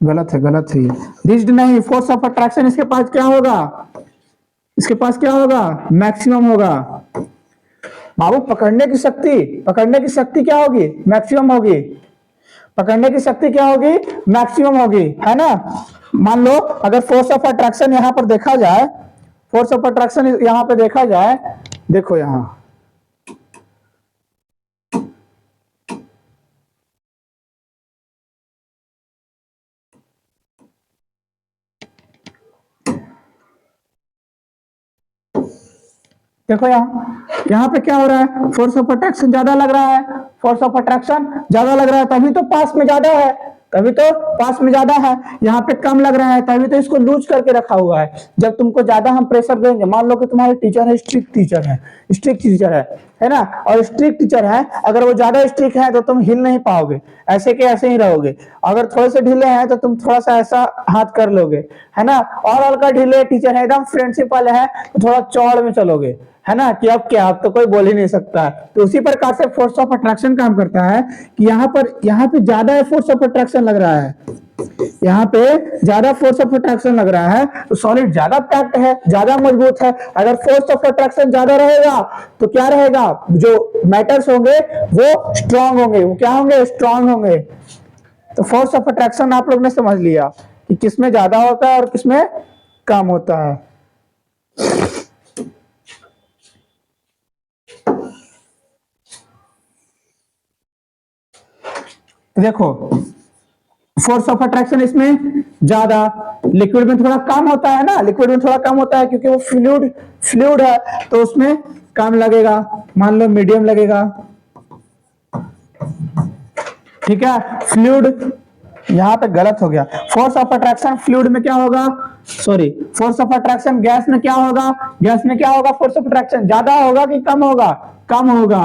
गलत है, गलत है, रिज्ड नहीं। फोर्स ऑफ अट्रैक्शन इसके पास क्या होगा? इसके पास क्या होगा? मैक्सिमम होगा। बाबू पकड़ने की शक्ति, पकड़ने की शक्ति क्या होगी? मैक्सिमम होगी। पकड़ने की शक्ति क्या होगी? मैक्सिमम होगी, है ना। मान लो अगर फोर्स ऑफ अट्रैक्शन यहां पर देखा जाए, फोर्स ऑफ अट्रैक्शन यहां पे देखा जाए, देखो यहां देखो यहाँ पे क्या हो रहा है, फोर्स ऑफ अट्रैक्शन ज्यादा लग रहा है, फोर्स ऑफ अट्रैक्शन ज्यादा लग रहा है, तभी तो पास में ज्यादा है, तभी तो पास में ज्यादा है। यहाँ पे कम लग रहा है, तभी तो इसको लूज करके रखा हुआ है। जब तुमको ज्यादा हम प्रेशर देंगे, मान लो कि तुम्हारे टीचर है, स्ट्रिक्ट टीचर है, स्ट्रिक्ट टीचर है ना, और स्ट्रिक्ट टीचर है, अगर वो ज्यादा स्ट्रिक्ट है तो तुम हिल नहीं पाओगे, ऐसे के ऐसे ही रहोगे। अगर थोड़े से ढीले हैं तो तुम थोड़ा सा ऐसा हाथ कर लोगे, है ना। और हल्का ढीले टीचर है, एकदम प्रिंसिपल है, तो थोड़ा चौड़ में चलोगे, है ना, कि अब क्या, अब तो कोई बोल ही नहीं सकता। तो उसी प्रकार से फोर्स ऑफ अट्रैक्शन काम करता है कि यहाँ पे ज्यादा फोर्स ऑफ अट्रैक्शन लग रहा है, यहाँ पे ज्यादा फोर्स ऑफ अट्रैक्शन लग रहा है, तो सॉलिड ज्यादा पैक्ड है, ज्यादा मजबूत है। अगर फोर्स ऑफ अट्रैक्शन ज्यादा रहेगा तो क्या रहेगा, जो मैटर्स होंगे वो स्ट्रांग होंगे, वो क्या होंगे, स्ट्रांग होंगे। तो फोर्स ऑफ अट्रैक्शन आप लोग ने समझ लिया कि किसमें ज्यादा होता है और किसमें कम होता है। देखो फोर्स ऑफ अट्रैक्शन इसमें ज्यादा, लिक्विड में थोड़ा कम होता है ना, लिक्विड में थोड़ा कम होता है क्योंकि वो फ्लूइड है, तो उसमें कम लगेगा, मान लो मीडियम लगेगा, ठीक है। फ्लूइड यहां पे गलत हो गया, फोर्स ऑफ अट्रैक्शन फ्लूइड में क्या होगा, sorry, force of attraction gas में क्या होगा, गैस में क्या होगा, फोर्स ऑफ अट्रैक्शन ज्यादा होगा कि कम होगा, कम होगा,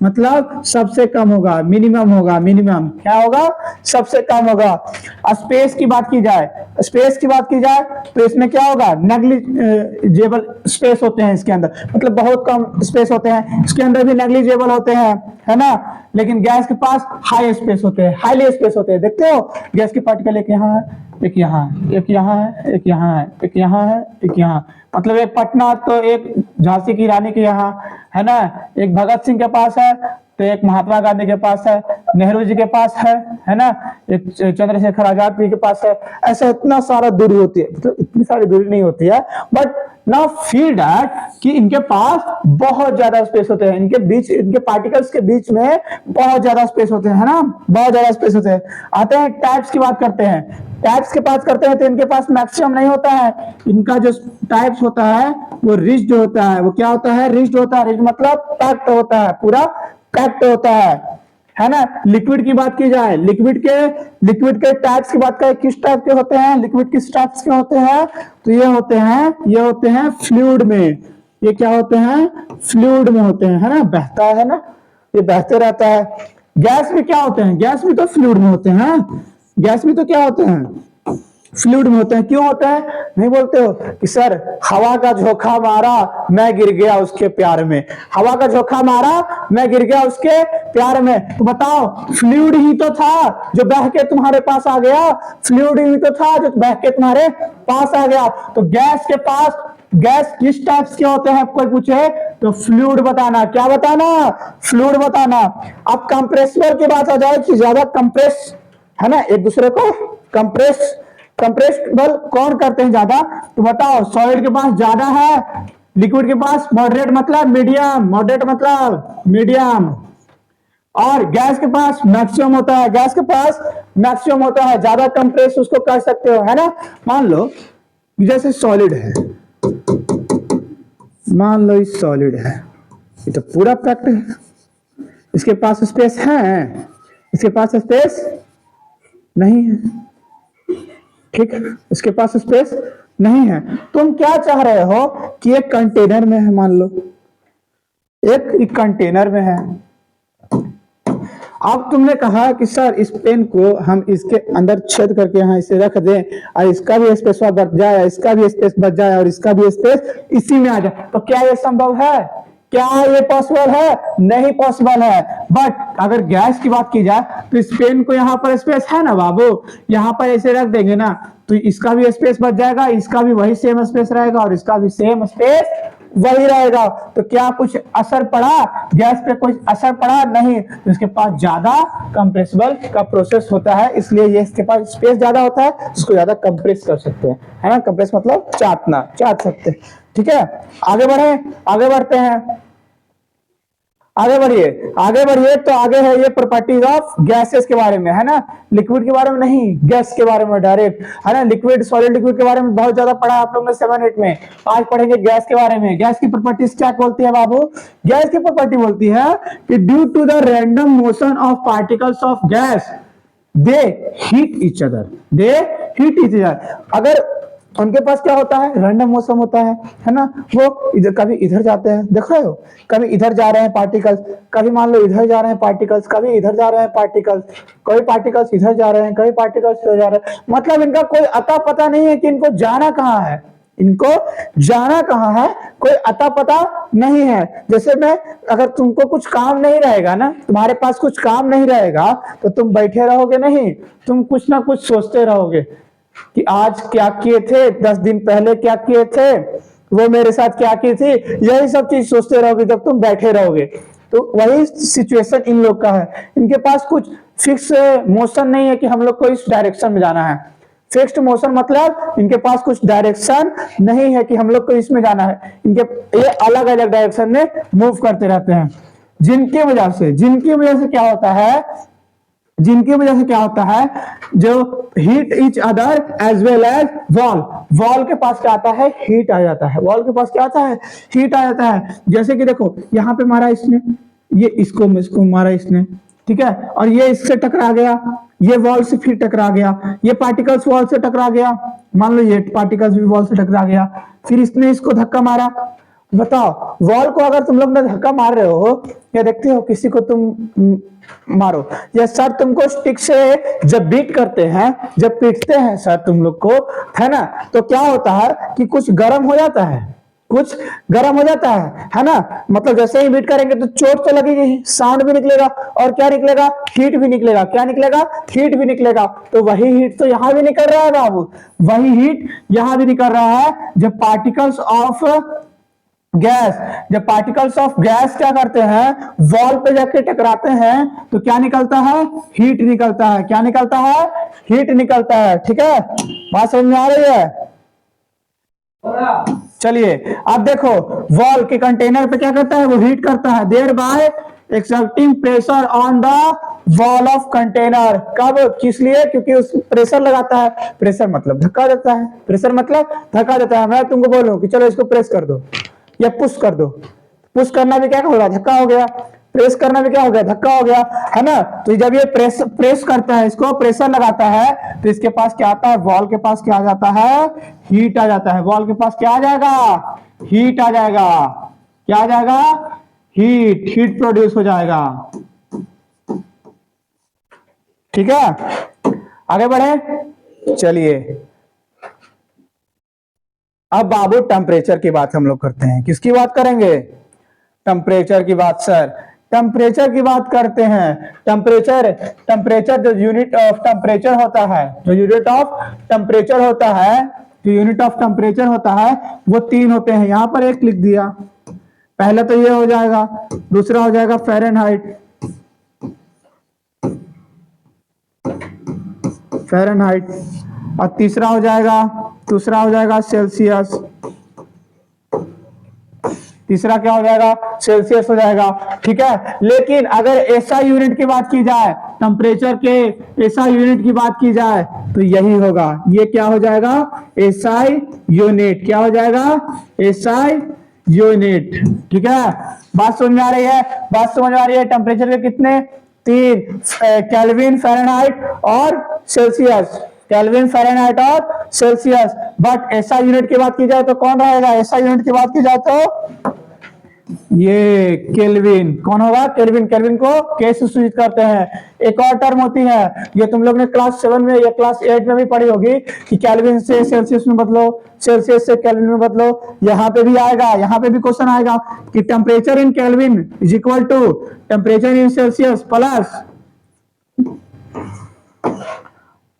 मतलब सबसे कम होगा, मिनिमम होगा, मिनिमम क्या होगा, सबसे कम होगा। स्पेस की बात की जाए, स्पेस की बात की जाए तो इसमें क्या होगा, नेग्लिजेबल स्पेस होते हैं इसके अंदर, मतलब बहुत कम स्पेस होते हैं, इसके अंदर भी नेग्लिजेबल होते हैं, है ना। लेकिन गैस के पास हाई स्पेस होते हैं, हाईली स्पेस होते हैं। देखते हो गैस के पार्टिकल एक यहाँ है, एक यहाँ है, एक यहाँ है, एक यहाँ है, एक यहाँ है, एक यहाँ, मतलब एक पटना तो एक झांसी की रानी के यहाँ, है ना, एक भगत सिंह के पास है, तो एक महात्मा गांधी के पास है, नेहरू जी के पास है ना, एक चंद्रशेखर आजाद जी के पास है। ऐसा इतना सारा दूरी होती है, मतलब इतनी सारी दूरी नहीं होती है, बट नाउ फील दैट कि इनके पास बहुत ज्यादा स्पेस होते हैं, इनके बीच, इनके पार्टिकल्स के बीच में बहुत ज्यादा स्पेस होते हैं, है ना, बहुत ज्यादा स्पेस होते हैं। आते हैं टाइप्स की बात करते हैं, टाइप्स की बात करते हैं तो इनके पास मैक्सिमम नहीं होता है, इनका जो टाइप्स होता है वो रिज्ड होता है। वो क्या होता है, रिज्ड होता है, रिज्ड मतलब पैक्ड होता है, पूरा पैक्ड होता है ना। लिक्विड की बात की जाए, लिक्विड के टाइप्स की बात करें, किस टाइप के होते हैं, लिक्विड किस टाइप्स के होते हैं, तो ये होते हैं फ्लूइड में, ये क्या होते हैं, फ्लूइड में होते हैं, है ना, बहता है ना, ये बहते रहता है। गैस में क्या होते हैं, गैस भी तो फ्लूइड में होते हैं, गैस भी तो क्या होते हैं, फ्लूइड में होते हैं। क्यों होते हैं, नहीं बोलते हो कि सर हवा का झोंका मारा मैं गिर गया उसके प्यार में, हवा का झोंका मारा मैं गिर गया उसके प्यार में। तो बताओ फ्लूइड ही तो था जो बह के तुम्हारे पास आ गया, फ्लूइड ही तो था जो बह के तुम्हारे पास आ गया। तो गैस के पास, गैस किस टाइप्स के होते हैं, कोई पूछे तो फ्लूइड बताना, क्या बताना, फ्लूइड बताना। अब कंप्रेसिबल की बात आ जाए कि ज्यादा कंप्रेस, है ना, एक दूसरे को कंप्रेसिबल कौन करते हैं ज्यादा, तो बताओ सॉलिड के पास ज्यादा है, लिक्विड के पास मॉडरेट मतलब मीडियम, मॉडरेट मतलब मीडियम, और गैस के पास मैक्सिमम होता है, गैस के पास मैक्सिमम होता है, ज्यादा कंप्रेस उसको कर सकते हो, है ना। मान लो जैसे सॉलिड है, मान लो ये सॉलिड है, ये तो पूरा पैक्ड है, इसके पास स्पेस है, इसके पास स्पेस नहीं है, ठीक है, इसके पास स्पेस नहीं है। तुम क्या चाह रहे हो कि एक कंटेनर में है, मान लो एक कंटेनर में है, अब तुमने कहा कि सर इस पेन को हम इसके अंदर छेद करके यहाँ इसे रख दें और इसका भी स्पेस बच जाए, इसका भी स्पेस बच जाए और इसका भी स्पेस इसी में आ जाए, तो क्या ये संभव है, क्या ये पॉसिबल है, नहीं पॉसिबल है। बट अगर गैस की बात की जाए तो इस पेन को यहाँ पर स्पेस है ना बाबू, यहाँ पर ऐसे रख देंगे ना तो इसका भी स्पेस बच जाएगा, इसका भी वही सेम स्पेस रहेगा और इसका भी सेम स्पेस वही रहेगा। तो क्या कुछ असर पड़ा गैस पे? कोई असर पड़ा नहीं। तो इसके पास ज्यादा कंप्रेसिबल का प्रोसेस होता है, इसलिए ये इसके पास स्पेस ज्यादा होता है, इसको ज्यादा कंप्रेस कर सकते हैं, है ना। कंप्रेस मतलब चाटना, चाट सकते हैं। ठीक है, आगे बढ़े, आगे बढ़ते हैं, आगे बढ़िए, आगे बढ़िए। तो आगे है ये प्रॉपर्टीज ऑफ गैसेस के बारे में, है ना। लिक्विड के बारे में नहीं, गैस के बारे में डायरेक्ट, है ना। लिक्विड सॉलिड लिक्विड के बारे में बहुत ज्यादा पढ़ा आप लोगों ने 7-8 में। आज पढ़ेंगे गैस के बारे में। गैस की प्रॉपर्टीज क्या बोलती है बाबू? गैस की प्रॉपर्टी बोलती है कि due to the random motion of particles of gas they hit each other, they hit each other. अगर उनके पास क्या होता है? रैंडम मौसम होता है ना। वो इधर कभी इधर जाते हैं, देख रहे हो, कभी इधर जा रहे हैं पार्टिकल्स, कभी मान लो इधर जा रहे हैं पार्टिकल्स, कभी इधर जा रहे हैं पार्टिकल्स, कभी पार्टिकल्स इधर जा रहे हैं, कभी पार्टिकल्स इधर जा रहे हैं। मतलब इनका कोई अता पता नहीं है कि इनको जाना कहाँ है, इनको जाना कहाँ है, कोई अता पता नहीं है। जैसे मैं, अगर तुमको कुछ काम नहीं रहेगा ना, तुम्हारे पास कुछ काम नहीं रहेगा, तो तुम बैठे रहोगे नहीं, तुम कुछ ना कुछ सोचते रहोगे कि आज क्या किए थे, 10 दिन पहले क्या किए थे, वो मेरे साथ क्या की थी, यही सब चीज सोचते रहोगे जब तुम बैठे रहोगे। तो वही सिचुएशन इन लोग का है। इनके पास कुछ फिक्स मोशन नहीं है कि हम लोग को इस डायरेक्शन में जाना है। फिक्स्ड मोशन मतलब इनके पास कुछ डायरेक्शन नहीं है कि हम लोग को इसमें जाना है। इनके ये अलग अलग डायरेक्शन में मूव करते रहते हैं, जिनकी वजह से क्या होता है, जिनकी वजह से क्या होता है, जो hit each other as well as wall, wall के पास क्या आता है? हीट आ जाता है। वॉल के पास क्या आता है? हीट आ जाता है। जैसे कि देखो, यहाँ पे मारा इसने, ये इसको मारा इसने, ठीक है, और ये इससे टकरा गया, ये वॉल से फिर टकरा गया, ये पार्टिकल्स वॉल से टकरा गया, मान लो ये पार्टिकल्स भी वॉल से टकरा गया, फिर इसने इसको धक्का मारा। बताओ, वॉल को अगर तुम लोग ने धक्का मार रहे हो, या देखते हो किसी को तुम मारो, या सर तुमको स्टिक से जब बीट करते हैं, जब पीटते हैं सर तुम लोग को, है ना, तो क्या होता है कि कुछ गर्म हो जाता है, कुछ गर्म हो जाता है ना। मतलब जैसे ही बीट करेंगे तो चोट तो लगेगी ही, साउंड भी निकलेगा, और क्या निकलेगा? हीट भी निकलेगा। क्या निकलेगा? हीट भी निकलेगा। तो वही हीट तो यहां भी निकल रहा है बाबू, वही हीट यहां भी निकल रहा है। जब पार्टिकल्स ऑफ गैस, जब पार्टिकल्स ऑफ गैस क्या करते हैं? वॉल पे जाके टकराते हैं, तो क्या निकलता है? हीट निकलता है। क्या निकलता है? हीट निकलता है। ठीक है, बात समझ में आ रही है? चलिए अब देखो, वॉल के कंटेनर पे क्या करता है? वो हीट करता है, thereby exerting pressure on the wall of container. कब? किस लिए? क्योंकि उस प्रेशर लगाता है। प्रेशर मतलब धक्का देता है, प्रेशर मतलब धक्का देता है। मैं तुमको बोलूं कि चलो इसको प्रेस कर दो या पुश कर दो, पुश करना भी क्या होगा? धक्का हो गया। प्रेस करना भी क्या हो गया? धक्का हो गया, है ना। तो जब ये प्रेस करता है, इसको प्रेशर लगाता है, तो इसके पास क्या आता है? वॉल के पास क्या आ जाता है? हीट आ जाता है। वॉल के पास क्या आ जाएगा? हीट आ जाएगा। क्या आ जाएगा? हीट, हीट प्रोड्यूस हो जाएगा। ठीक है, आगे बढ़े, चलिए। अब बाबू टेम्परेचर की बात हम लोग करते हैं। किसकी बात करेंगे? टेम्परेचर की बात सर, टेम्परेचर की बात करते हैं। टेम्परेचर, टेम्परेचर जो यूनिट ऑफ टेम्परेचर होता है, जो यूनिट ऑफ टेम्परेचर होता है, जो यूनिट ऑफ टेम्परेचर होता है, वो 3 होते हैं। यहां पर एक लिख दिया। पहला तो ये हो जाएगा, दूसरा हो जाएगा फ़ारेनहाइट, फ़ारेनहाइट, और तीसरा हो जाएगा सेल्सियस। तीसरा क्या हो जाएगा? सेल्सियस हो जाएगा। ठीक है, लेकिन अगर एसआई यूनिट की बात की जाए, टेम्परेचर के एसआई यूनिट की बात की जाए, तो यही होगा। ये क्या हो जाएगा? SI unit. क्या हो जाएगा? SI unit. ठीक है, बात समझ में आ रही है? बात समझ में आ रही है? टेम्परेचर के कितने? 3, केल्विन, फ़ारेनहाइट और सेल्सियस। केल्विन, फ़ारेनहाइट और सेल्सियस। बट एसआई यूनिट की बात की जाए तो कौन रहेगा? एसआई यूनिट की बात की जाए तो ये केल्विन। कौन होगा? केल्विन। केल्विन को के से सूचित करते हैं। एक और टर्म होती है, ये तुम लोग ने क्लास 7 में या क्लास 8 में भी पढ़ी होगी कि केल्विन से सेल्सियस में बदलो, सेल्सियस से केल्विन में बदलो। यहाँ पे भी आएगा, यहाँ पे भी क्वेश्चन आएगा कि temperature in Kelvin is equal to temperature in Celsius plus.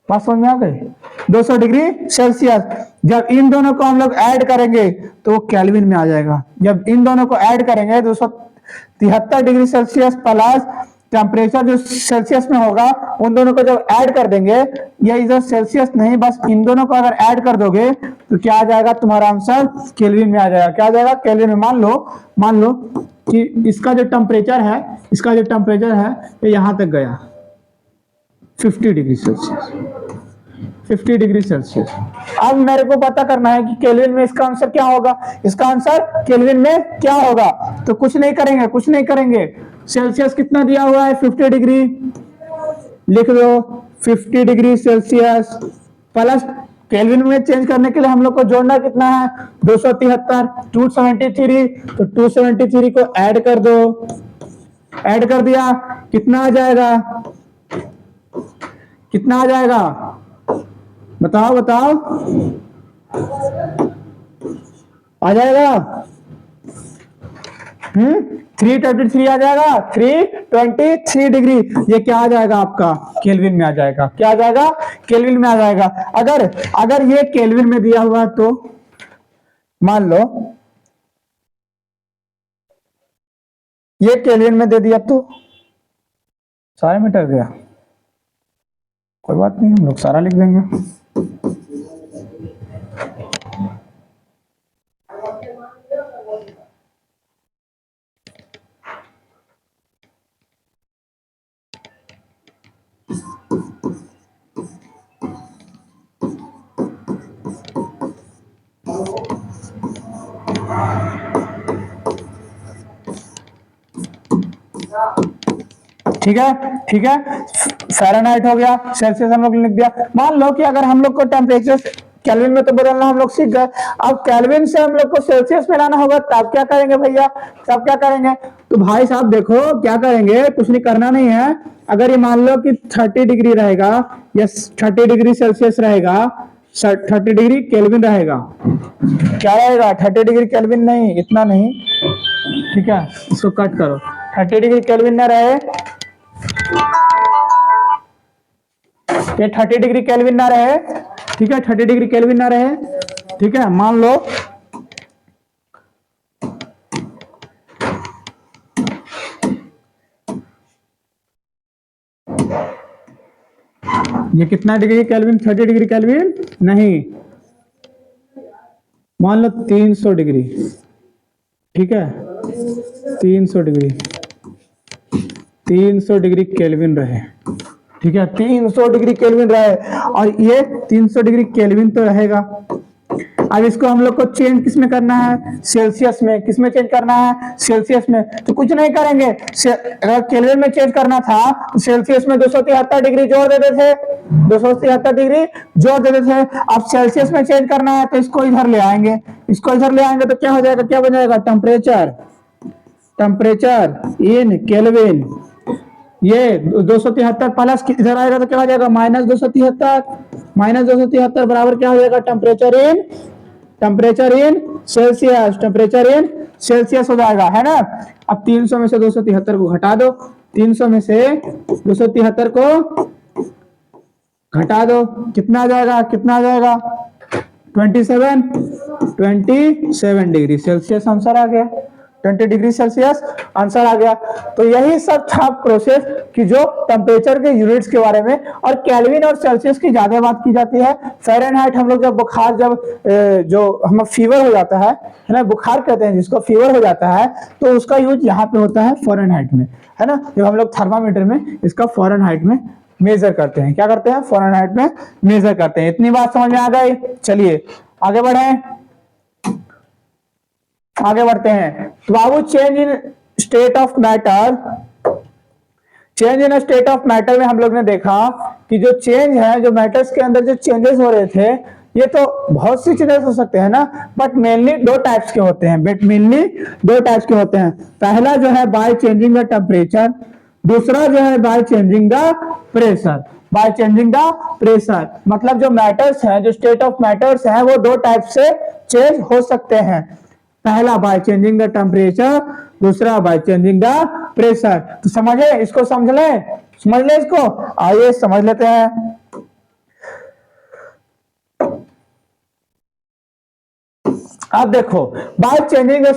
बात समझ में आ गई? 200 डिग्री सेल्सियस। जब इन दोनों को हम लोग ऐड करेंगे तो वो केल्विन में आ जाएगा। जब इन दोनों को ऐड करेंगे 273 डिग्री सेल्सियस प्लस टेम्परेचर जो सेल्सियस में होगा, उन दोनों को जब ऐड कर देंगे, ये इधर सेल्सियस नहीं, बस इन दोनों को अगर ऐड कर दोगे तो क्या आ जाएगा, तुम्हारा आंसर केल्विन में आ जाएगा। क्या आ जाएगा, केल्विन में। मान लो कि इसका जो टेम्परेचर है ये यहां तक गया 50 डिग्री सेल्सियस, 50 डिग्री सेल्सियस। अब मेरे को पता करना है कि केल्विन में इसका आंसर क्या होगा। इसका आंसर केल्विन में क्या होगा, तो कुछ नहीं करेंगे। सेल्सियस कितना दिया हुआ है, 50 डिग्री, लिख दो 50 डिग्री सेल्सियस प्लस केल्विन में चेंज करने के लिए हम लोग को जोड़ना कितना है, 273, 273, तो 273 को ऐड कर दो। ऐड कर दिया, कितना आ जाएगा, बताओ आ जाएगा 323 आ जाएगा, 323 डिग्री। ये क्या आ जाएगा आपका, केल्विन में आ जाएगा। क्या आ जाएगा, केल्विन में आ जाएगा। अगर ये केल्विन में दिया हुआ तो मान लो ये केल्विन में दे दिया तो सारे मीटर गया, कोई बात नहीं, हम लोग सारा लिख देंगे। ठीक है, फ़ारेनहाइट हो गया, सेल्सियस हम लोग लिख दिया। मान लो कि अगर हम लोग को टेम्परेचर केल्विन में तो बदलना हम लोग सीख गए, अब केल्विन से हम लोग को सेल्सियस में लाना होगा, तब क्या करेंगे भैया, तो भाई साहब देखो क्या करेंगे, कुछ नहीं करना नहीं है। अगर ये मान लो कि 30 डिग्री रहेगा या 30 डिग्री सेल्सियस रहेगा, 30 डिग्री केल्विन रहेगा, क्या रहेगा, 30 डिग्री केल्विन नहीं, इतना नहीं, ठीक है, इसको कट करो, 30 डिग्री केल्विन ना रहे, ये 30 डिग्री केल्विन ना रहे, ठीक है, 30 डिग्री केल्विन ना रहे, ठीक है। मान लो ये कितना डिग्री केल्विन, 30 डिग्री केल्विन नहीं, मान लो 300 डिग्री, ठीक है, 300 डिग्री केल्विन रहे, ठीक है, 300 डिग्री केल्विन रहे, और ये 300 डिग्री केल्विन तो रहेगा। अब इसको हम लोग को चेंज किस में करना है, सेल्सियस में। किस में चेंज करना है, सेल्सियस में। तो कुछ नहीं करेंगे, अगर केल्विन में चेंज करना था तो सेल्सियस में 273 डिग्री जोड़ देते थे, 273 डिग्री जोड़ देते थे। अब सेल्सियस में चेंज करना है तो इसको इधर ले आएंगे, तो क्या हो जाएगा, क्या बन जाएगा, टेम्परेचर इन केल्विन। ये 273 प्लस इधर आएगा तो क्या हो जाएगा, -273 बराबर क्या हो जाएगा, टेम्परेचर इन सेल्सियस हो जाएगा, है ना। अब 300 में से 273 को घटा दो, 300 में से 273 को घटा दो, कितना आ जाएगा, 27 डिग्री सेल्सियस आंसर आ गया, 20 डिग्री सेल्सियस आंसर आ गया। तो यही सब था प्रोसेस कि जो टेम्परेचर के यूनिट्स के बारे में, और केल्विन और सेल्सियस की ज्यादा बात की जाती है। फ़ारेनहाइट हम लोग जब बुखार, जो हम फीवर हो जाता है ना, बुखार कहते हैं जिसको, फीवर हो जाता है, तो उसका यूज यहाँ पे होता है फ़ारेनहाइट में, है ना। जब हम लोग थर्मामीटर में इसका फ़ारेनहाइट में मेजर करते हैं, क्या करते हैं, फ़ारेनहाइट में मेजर करते हैं। इतनी बात समझ में आ गई, चलिए आगे बढ़ते हैं। तो बाबू change in state of matter में हम लोग ने देखा कि जो चेंज है, जो मैटर्स के अंदर जो चेंजेस हो रहे थे, ये तो बहुत सी चेंजेस हो सकते हैं ना, बट मेनली दो टाइप्स के होते हैं, पहला जो है बाय चेंजिंग द टेम्परेचर, दूसरा जो है बाय चेंजिंग द प्रेशर। मतलब जो मैटर्स हैं, जो स्टेट ऑफ मैटर्स हैं, वो दो टाइप से चेंज हो सकते हैं। पहला बाय चेंजिंग द टेम्परेचर, दूसरा बाय चेंजिंग द प्रेशर। तो समझ ले इसको, आइए समझ लेते हैं। अब देखो, बाय चेंजिंग द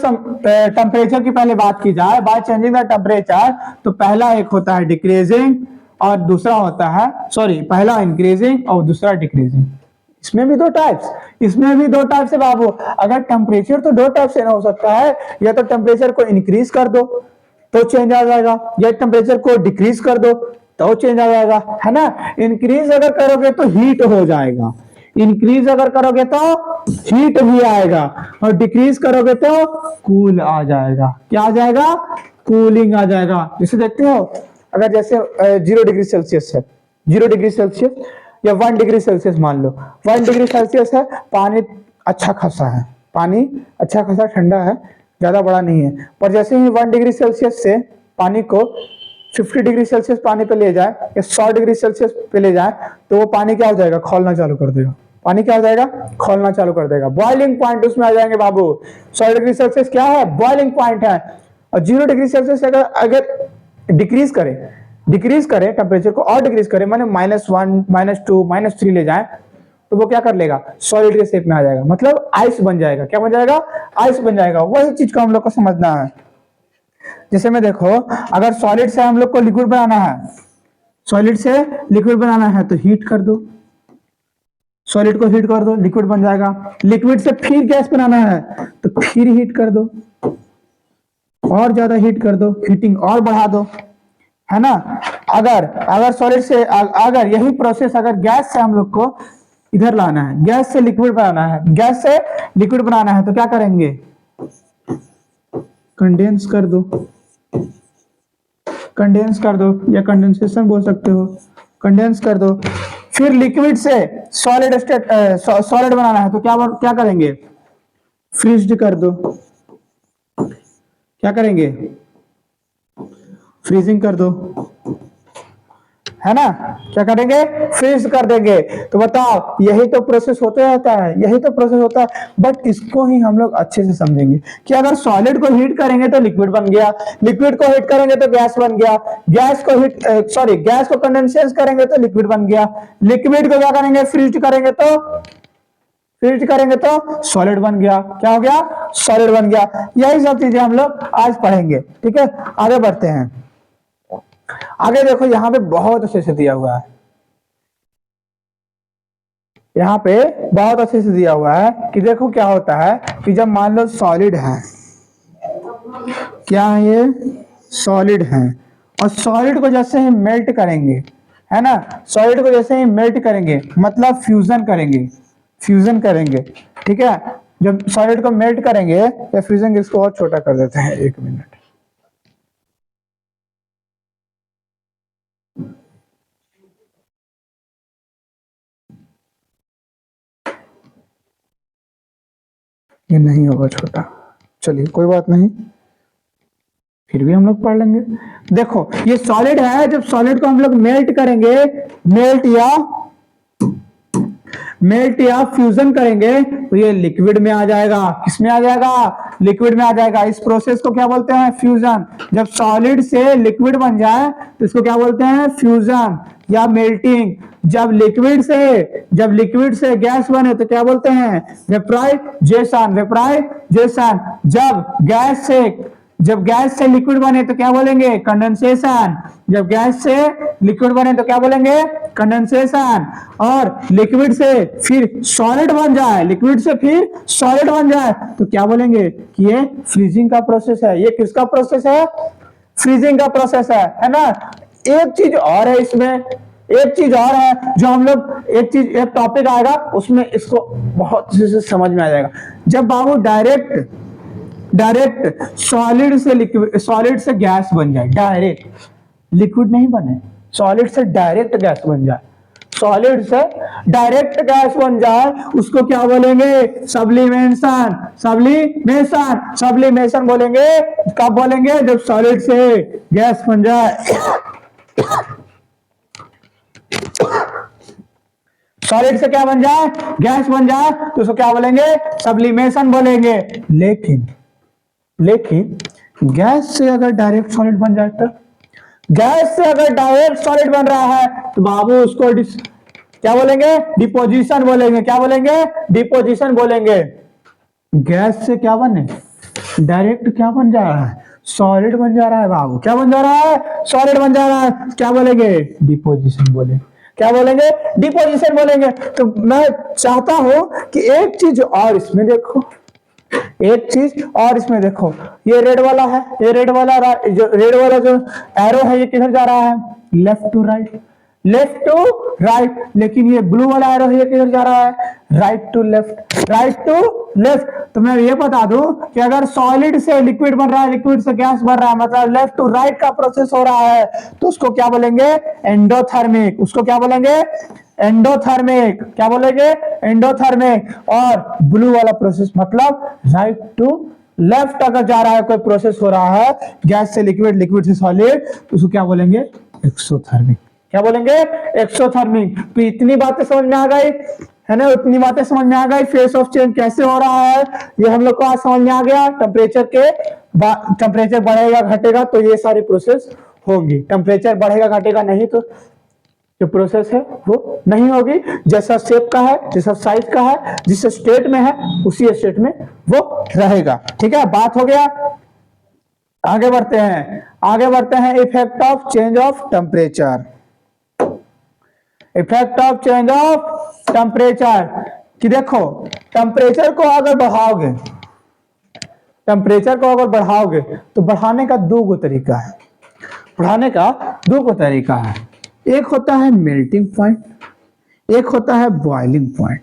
टेम्परेचर की पहले बात की जाए, बाय चेंजिंग द टेम्परेचर तो पहला एक होता है डिक्रीजिंग और दूसरा होता है, सॉरी, पहला इंक्रीजिंग और दूसरा डिक्रीजिंग। इसमें भी दो टाइप्स, इसमें भी दो टाइप से बाबू। अगर टेम्परेचर तो दो टाइप से ना हो सकता है, या तो टेम्परेचर को इंक्रीज कर दो तो चेंज आ जाएगा, या टेम्परेचर को डिक्रीज कर दो तो चेंज आ जाएगा, है ना। इंक्रीज अगर करोगे तो हीट हो जाएगा, इंक्रीज अगर करोगे तो हीट भी आएगा, और डिक्रीज करोगे तो कूल आ जाएगा। क्या आ जाएगा? कूलिंग आ जाएगा। जैसे देखते हो, अगर जैसे 0 डिग्री सेल्सियस है, 0 डिग्री सेल्सियस या 1 डिग्री सेल्सियस मान लो, 1 डिग्री सेल्सियस है, पानी अच्छा खासा है, पानी अच्छा खासा ठंडा है, ज्यादा बड़ा नहीं है। पर जैसे ही 1 डिग्री सेल्सियस से पानी को 50 डिग्री सेल्सियस पानी पे ले जाए या 100 डिग्री सेल्सियस पे ले जाए, तो वो पानी क्या हो जाएगा? खौलना चालू कर देगा। पानी क्या हो जाएगा? खौलना चालू कर देगा। बॉइलिंग पॉइंट उसमें आ जाएंगे बाबू। 100 डिग्री सेल्सियस क्या है? बॉइलिंग पॉइंट है। और 0 डिग्री सेल्सियस अगर अगर डिक्रीज करे टेम्परेचर को और डिक्रीज करे, माने -1, -2, -3 ले जाए, तो वो क्या कर लेगा? सॉलिड के शेप में आ जाएगा, मतलब आइस बन जाएगा। क्या बन जाएगा? आइस बन जाएगा। वही चीज को हम लोग को समझना है। जैसे में देखो, अगर सॉलिड से हम लोग को लिक्विड बनाना है, सॉलिड से लिक्विड बनाना है तो हीट कर दो, सॉलिड को हीट कर दो, लिक्विड बन जाएगा। लिक्विड से फिर गैस बनाना है तो फिर हीट कर दो, और ज्यादा हीट कर दो, हीटिंग और बढ़ा दो, है ना। अगर अगर सॉलिड से अगर यही प्रोसेस अगर गैस से हम लोग को इधर लाना है, गैस से लिक्विड बनाना है, गैस से लिक्विड बनाना है, तो क्या करेंगे? कंडेंस कर दो, कंडेंस कर दो, या कंडेंसेशन बोल सकते हो, कंडेंस कर दो। फिर लिक्विड से सॉलिड स्टेट सॉलिड बनाना है तो क्या करेंगे? फ्रीज कर दो। क्या करेंगे? फ्रीजिंग कर दो, है ना। क्या करेंगे? फ्रीज कर देंगे। तो बताओ, यही तो प्रोसेस होता रहता है, यही तो प्रोसेस होता है। बट इसको ही हम लोग अच्छे से समझेंगे कि अगर सॉलिड को हीट करेंगे तो लिक्विड बन गया, लिक्विड को हीट करेंगे तो गैस बन गया, गैस को हीट गैस को कंडेंसेट करेंगे तो लिक्विड बन गया, लिक्विड को क्या करेंगे? फ्रीज करेंगे तो सॉलिड बन गया। क्या हो गया? सॉलिड बन गया। यही सब चीजें हम लोग आज पढ़ेंगे। ठीक है, आगे बढ़ते हैं। आगे देखो, यहां पे बहुत अच्छे से दिया हुआ है, यहाँ पे बहुत अच्छे से दिया हुआ है कि देखो क्या होता है कि जब मान लो सॉलिड है, क्या है ये? सॉलिड है। और सॉलिड को जैसे ही मेल्ट करेंगे, है ना, सॉलिड को जैसे ही मेल्ट करेंगे मतलब फ्यूजन करेंगे, फ्यूजन करेंगे। ठीक है, जब सॉलिड को मेल्ट करेंगे या फ्यूजन, इसको और छोटा कर देते हैं, 1 मिनट। ये नहीं होगा छोटा, चलिए कोई बात नहीं, फिर भी हम लोग पढ़ लेंगे। देखो, ये सॉलिड है, जब सॉलिड को हम लोग मेल्ट करेंगे, मेल्ट या फ्यूजन करेंगे तो ये लिक्विड में आ जाएगा। किसमें आ जाएगा? लिक्विड में आ जाएगा। इस प्रोसेस को क्या बोलते हैं? फ्यूजन। जब सॉलिड से लिक्विड बन जाए तो इसको क्या बोलते हैं? फ्यूजन या मेल्टिंग। जब लिक्विड से गैस बने तो क्या बोलते हैं? Vaporisation, vaporisation. जब गैस से लिक्विड बने तो क्या बोलेंगे? कंडेंसेशन। जब गैस से लिक्विड बने तो क्या बोलेंगे? कंडेंसेशन। और लिक्विड से फिर सॉलिड बन जाए, लिक्विड से फिर सॉलिड बन जाए तो क्या बोलेंगे? कि ये फ्रीजिंग का प्रोसेस है। ये किसका प्रोसेस है? फ्रीजिंग का प्रोसेस है ना। एक चीज और है इसमें, एक चीज और है जो हम लोग, एक टॉपिक आएगा उसमें इसको बहुत अच्छे से समझ में आ जाएगा। जब बाबू डायरेक्ट सॉलिड से गैस बन जाए, डायरेक्ट लिक्विड नहीं बने, सॉलिड से डायरेक्ट गैस बन जाए, सॉलिड से डायरेक्ट गैस बन जाए, उसको क्या बोलेंगे? सब्लिमेशन, सब्लिमेशन, सब्लिमेशन बोलेंगे। कब बोलेंगे? जब सॉलिड से गैस बन जाए, सॉलिड से क्या बन जाए? गैस बन जाए, तो उसको क्या बोलेंगे? सब्लिमेशन बोलेंगे। लेकिन गैस से अगर डायरेक्ट सॉलिड बन जाए, तो गैस से अगर डायरेक्ट सॉलिड बन रहा है तो बाबू उसको क्या बोलेंगे? डिपोजिशन बोलेंगे। क्या बोलेंगे? डिपोजिशन बोलेंगे। गैस से क्या बने, डायरेक्ट क्या बन जा रहा है, सॉलिड बन जा रहा है बाबू, क्या बन जा रहा है, सॉलिड बन जा रहा है। क्या बोलेंगे, डिपोजिशन बोलेंगे। क्या बोलेंगे, डिपोजिशन बोलेंगे। तो मैं चाहता हूं कि एक चीज और इसमें देखो, एक चीज और इसमें देखो, ये रेड वाला है, ये रेड वाला जो रेड वाला जो एरो है ये किधर जा रहा है, left to right, left to right. लेकिन ये ब्लू वाला एरो है ये किधर जा रहा है, right to left, right to left. तो मैं ये बता दूं कि अगर सॉलिड से लिक्विड बन रहा है, लिक्विड से गैस बन रहा है, मतलब लेफ्ट टू राइट का प्रोसेस हो रहा है, तो उसको क्या बोलेंगे, एंडोथर्मिक। उसको क्या बोलेंगे, एंडोथर्मिक। क्या बोलेंगे, एंडोथर्मिक। और ब्लू वाला प्रोसेस मतलब राइट टू लेफ्ट अगर जा रहा है, कोई प्रोसेस हो रहा है गैस से लिक्विड, लिक्विड से सॉलिड, तो उसको क्या बोलेंगे, एक्सोथर्मिक। क्या बोलेंगे, एक्सोथर्मिक। तो इतनी बातें समझ में आ गई है ना, इतनी बातें समझ में आ गई। फेस ऑफ चेंज कैसे हो रहा है ये हम लोग को आज समझ में आ गया। टेम्परेचर के टेम्परेचर बढ़ेगा घटेगा तो ये सारी प्रोसेस होगी। टेम्परेचर बढ़ेगा घटेगा नहीं तो जो प्रोसेस है वो नहीं होगी। जैसा शेप का है, जैसा साइज का है, जिस स्टेट में है उसी स्टेट में वो रहेगा। ठीक है, बात हो गया। आगे बढ़ते हैं, आगे बढ़ते हैं। Effect of change of temperature, effect of change of temperature. कि देखो टेम्परेचर को अगर बढ़ाओगे, टेम्परेचर को अगर बढ़ाओगे तो बढ़ाने का दो गो तरीका है, बढ़ाने का दो गो तरीका है। एक होता है मेल्टिंग पॉइंट, एक होता है बॉइलिंग पॉइंट।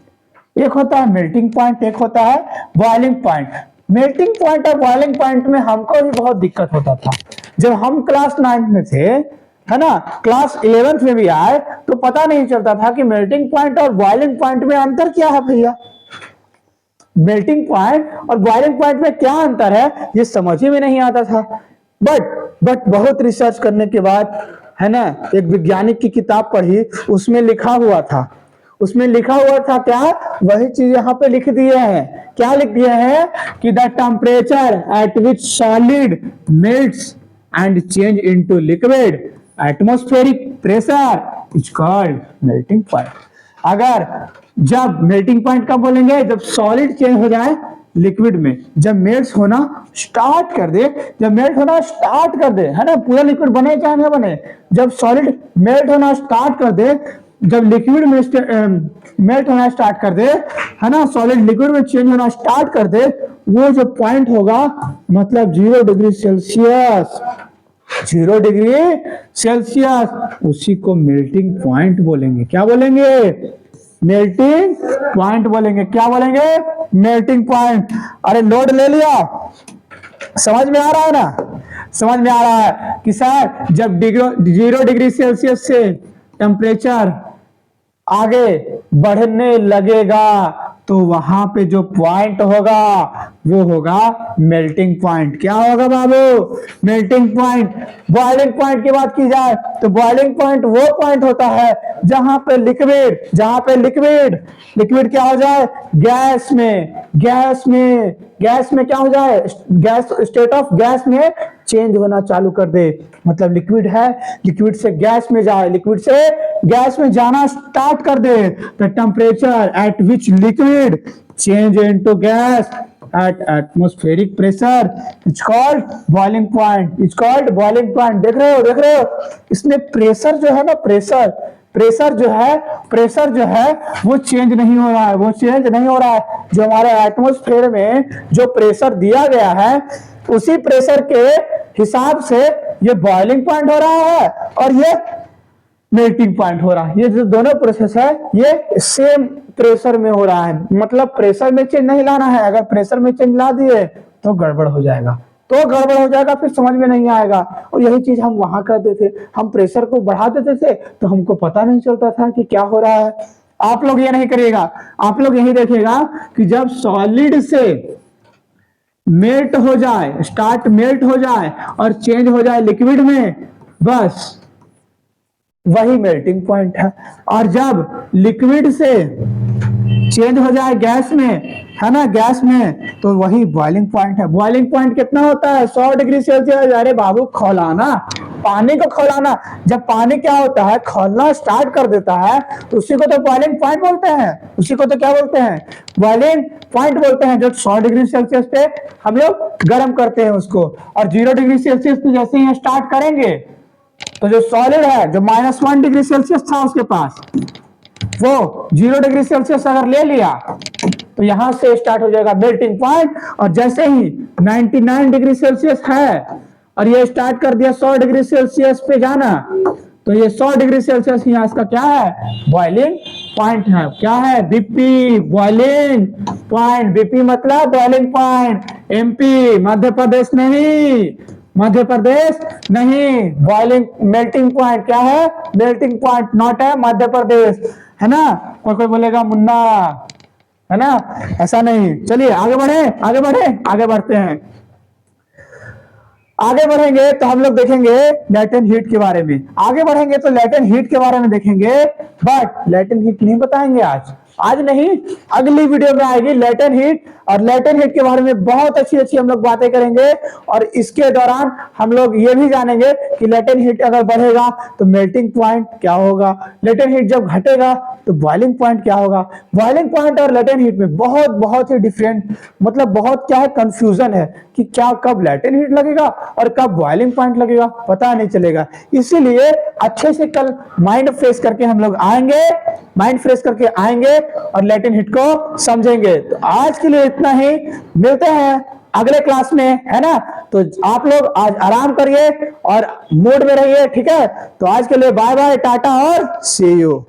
एक होता है मेल्टिंग पॉइंट, एक होता है बॉइलिंग पॉइंट। मेल्टिंग पॉइंट और बॉइलिंग पॉइंट में हमको भी बहुत दिक्कत होता था जब हम क्लास 9 में थे, है ना। क्लास 11th में भी आए तो पता नहीं चलता था कि मेल्टिंग पॉइंट और बॉइलिंग पॉइंट में अंतर क्या है भैया। मेल्टिंग पॉइंट और बॉइलिंग पॉइंट में क्या अंतर है ये समझ ही में नहीं आता था। बट बहुत रिसर्च करने के बाद, है ना, एक वैज्ञानिक की किताब पढ़ी, उसमें लिखा हुआ था, उसमें लिखा हुआ था क्या, वही चीज यहाँ पे लिख दिए हैं। क्या लिख दिए हैं कि the temperature at which solid melts and change into liquid atmospheric pressure is called melting point. अगर जब मेल्टिंग पॉइंट कब बोलेंगे, जब सॉलिड चेंज हो जाए लिक्विड में, जब मेल्ट होना स्टार्ट कर दे, जब मेल्ट होना स्टार्ट कर दे, है ना, पूरा लिक्विड बने चाहे ना बने, जब सॉलिड मेल्ट होना स्टार्ट कर दे, जब लिक्विड में मेल्ट होना स्टार्ट कर दे, है ना, सॉलिड लिक्विड में चेंज होना स्टार्ट कर दे, वो जो पॉइंट होगा मतलब 0 डिग्री सेल्सियस, 0 डिग्री सेल्सियस, उसी को मेल्टिंग पॉइंट बोलेंगे। क्या बोलेंगे, मेल्टिंग पॉइंट बोलेंगे। क्या बोलेंगे, मेल्टिंग पॉइंट। अरे लोड ले लिया, समझ में आ रहा है ना, समझ में आ रहा है कि सर जब 0 डिग्री सेल्सियस से टेम्परेचर आगे बढ़ने लगेगा तो वहां पे जो पॉइंट होगा वो होगा मेल्टिंग पॉइंट। क्या होगा बाबू, मेल्टिंग पॉइंट। बॉइलिंग पॉइंट की बात की जाए तो बॉइलिंग पॉइंट वो पॉइंट होता है जहां पे लिक्विड क्या हो जाए, गैस में क्या हो जाए, गैस स्टेट ऑफ गैस में चेंज होना चालू कर दे। मतलब लिक्विड है, लिक्विड से गैस में जाए, लिक्विड से गैस में जाना स्टार्ट कर दे। The temperature at which liquid change into gas at atmospheric pressure it's called boiling point, it's called boiling point। देख रहे हो इसमें प्रेशर जो है ना, प्रेशर जो है वो चेंज नहीं हो रहा है, वो चेंज नहीं हो रहा है। जो हमारे एटमॉस्फेयर में जो प्रेशर दिया गया है उसी प्रेशर के हिसाब से ये बॉइलिंग पॉइंट हो रहा है और ये मेल्टिंग पॉइंट हो रहा है। ये जो दोनों प्रोसेस है ये सेम प्रेशर में हो रहा है। मतलब प्रेशर में चेंज नहीं लाना है, अगर प्रेशर में चेंज ला दिए तो गड़बड़ हो जाएगा, फिर समझ में नहीं आएगा। और यही चीज हम वहां करते थे, हम प्रेशर को बढ़ा देते थे तो हमको पता नहीं चलता था कि क्या हो रहा है। आप लोग ये नहीं करिएगा, आप लोग यही देखिएगा कि जब सॉलिड से मेल्ट हो जाए, स्टार्ट मेल्ट हो जाए और चेंज हो जाए लिक्विड में, बस वही मेल्टिंग पॉइंट है। और जब लिक्विड से चेंज हो जाए गैस में, है ना, गैस में, तो वही बॉइलिंग पॉइंट है। बॉइलिंग पॉइंट कितना होता है, 100 डिग्री सेल्सियस। अरे बाबू खौलाना, पानी को खौलाना, जब पानी क्या होता है खौलना स्टार्ट कर देता है तो उसी को तो बॉइलिंग पॉइंट बोलते हैं, उसी को तो क्या बोलते हैं, बॉइलिंग पॉइंट बोलते हैं। जो 100 डिग्री सेल्सियस पे हम लोग गर्म करते हैं उसको, और 0 डिग्री सेल्सियस पे जैसे ही स्टार्ट करेंगे तो जो सॉलिड है, जो -1 डिग्री सेल्सियस था उसके पास, वो 0 डिग्री सेल्सियस अगर ले लिया तो यहां से स्टार्ट हो जाएगा मेल्टिंग पॉइंट। और जैसे ही 99 डिग्री सेल्सियस है और ये स्टार्ट कर दिया 100 डिग्री सेल्सियस पे जाना, तो ये 100 डिग्री सेल्सियस यहाँ इसका क्या है, बॉइलिंग पॉइंट है। क्या है, बीपी, बॉइलिंग पॉइंट। बीपी मतलब boiling point. MP Madhya Pradesh नहीं, मध्य प्रदेश नहीं, बॉइलिंग मेल्टिंग पॉइंट क्या है, मेल्टिंग पॉइंट, नॉट है मध्य प्रदेश, है ना। कोई कोई बोलेगा मुन्ना, है ना, ऐसा नहीं। चलिए आगे बढ़े, आगे बढ़े, आगे बढ़ते हैं। आगे बढ़ेंगे तो हम लोग देखेंगे लैटेंट हीट के बारे में, आगे बढ़ेंगे तो लैटेंट हीट के बारे में देखेंगे, बट लैटेंट हीट नहीं बताएंगे आज, आज नहीं, अगली वीडियो में आएगी लैटेंट हीट। और लैटेंट हीट के बारे में बहुत अच्छी अच्छी हम लोग बातें करेंगे, और इसके दौरान हम लोग ये भी जानेंगे कि लैटेंट हीट अगर बढ़ेगा तो मेल्टिंग पॉइंट क्या होगा, लैटेंट हीट जब घटेगा तो बॉइलिंग पॉइंट क्या होगा। बॉइलिंग पॉइंट और लैटेंट हीट में बहुत बहुत ही डिफरेंट, मतलब बहुत क्या है, कंफ्यूजन है कि क्या कब लैटेंट हीट लगेगा और कब बॉइलिंग पॉइंट लगेगा, पता नहीं चलेगा। इसीलिए अच्छे से कल माइंड फ्रेश करके हम लोग आएंगे, माइंड फ्रेश करके आएंगे और लैटेंट हीट को समझेंगे। तो आज के लिए इतना ही, मिलते हैं अगले क्लास में, है ना। तो आप लोग आज आराम करिए और मूड में रहिए, ठीक है। तो आज के लिए बाय बाय, टाटा और सी यू।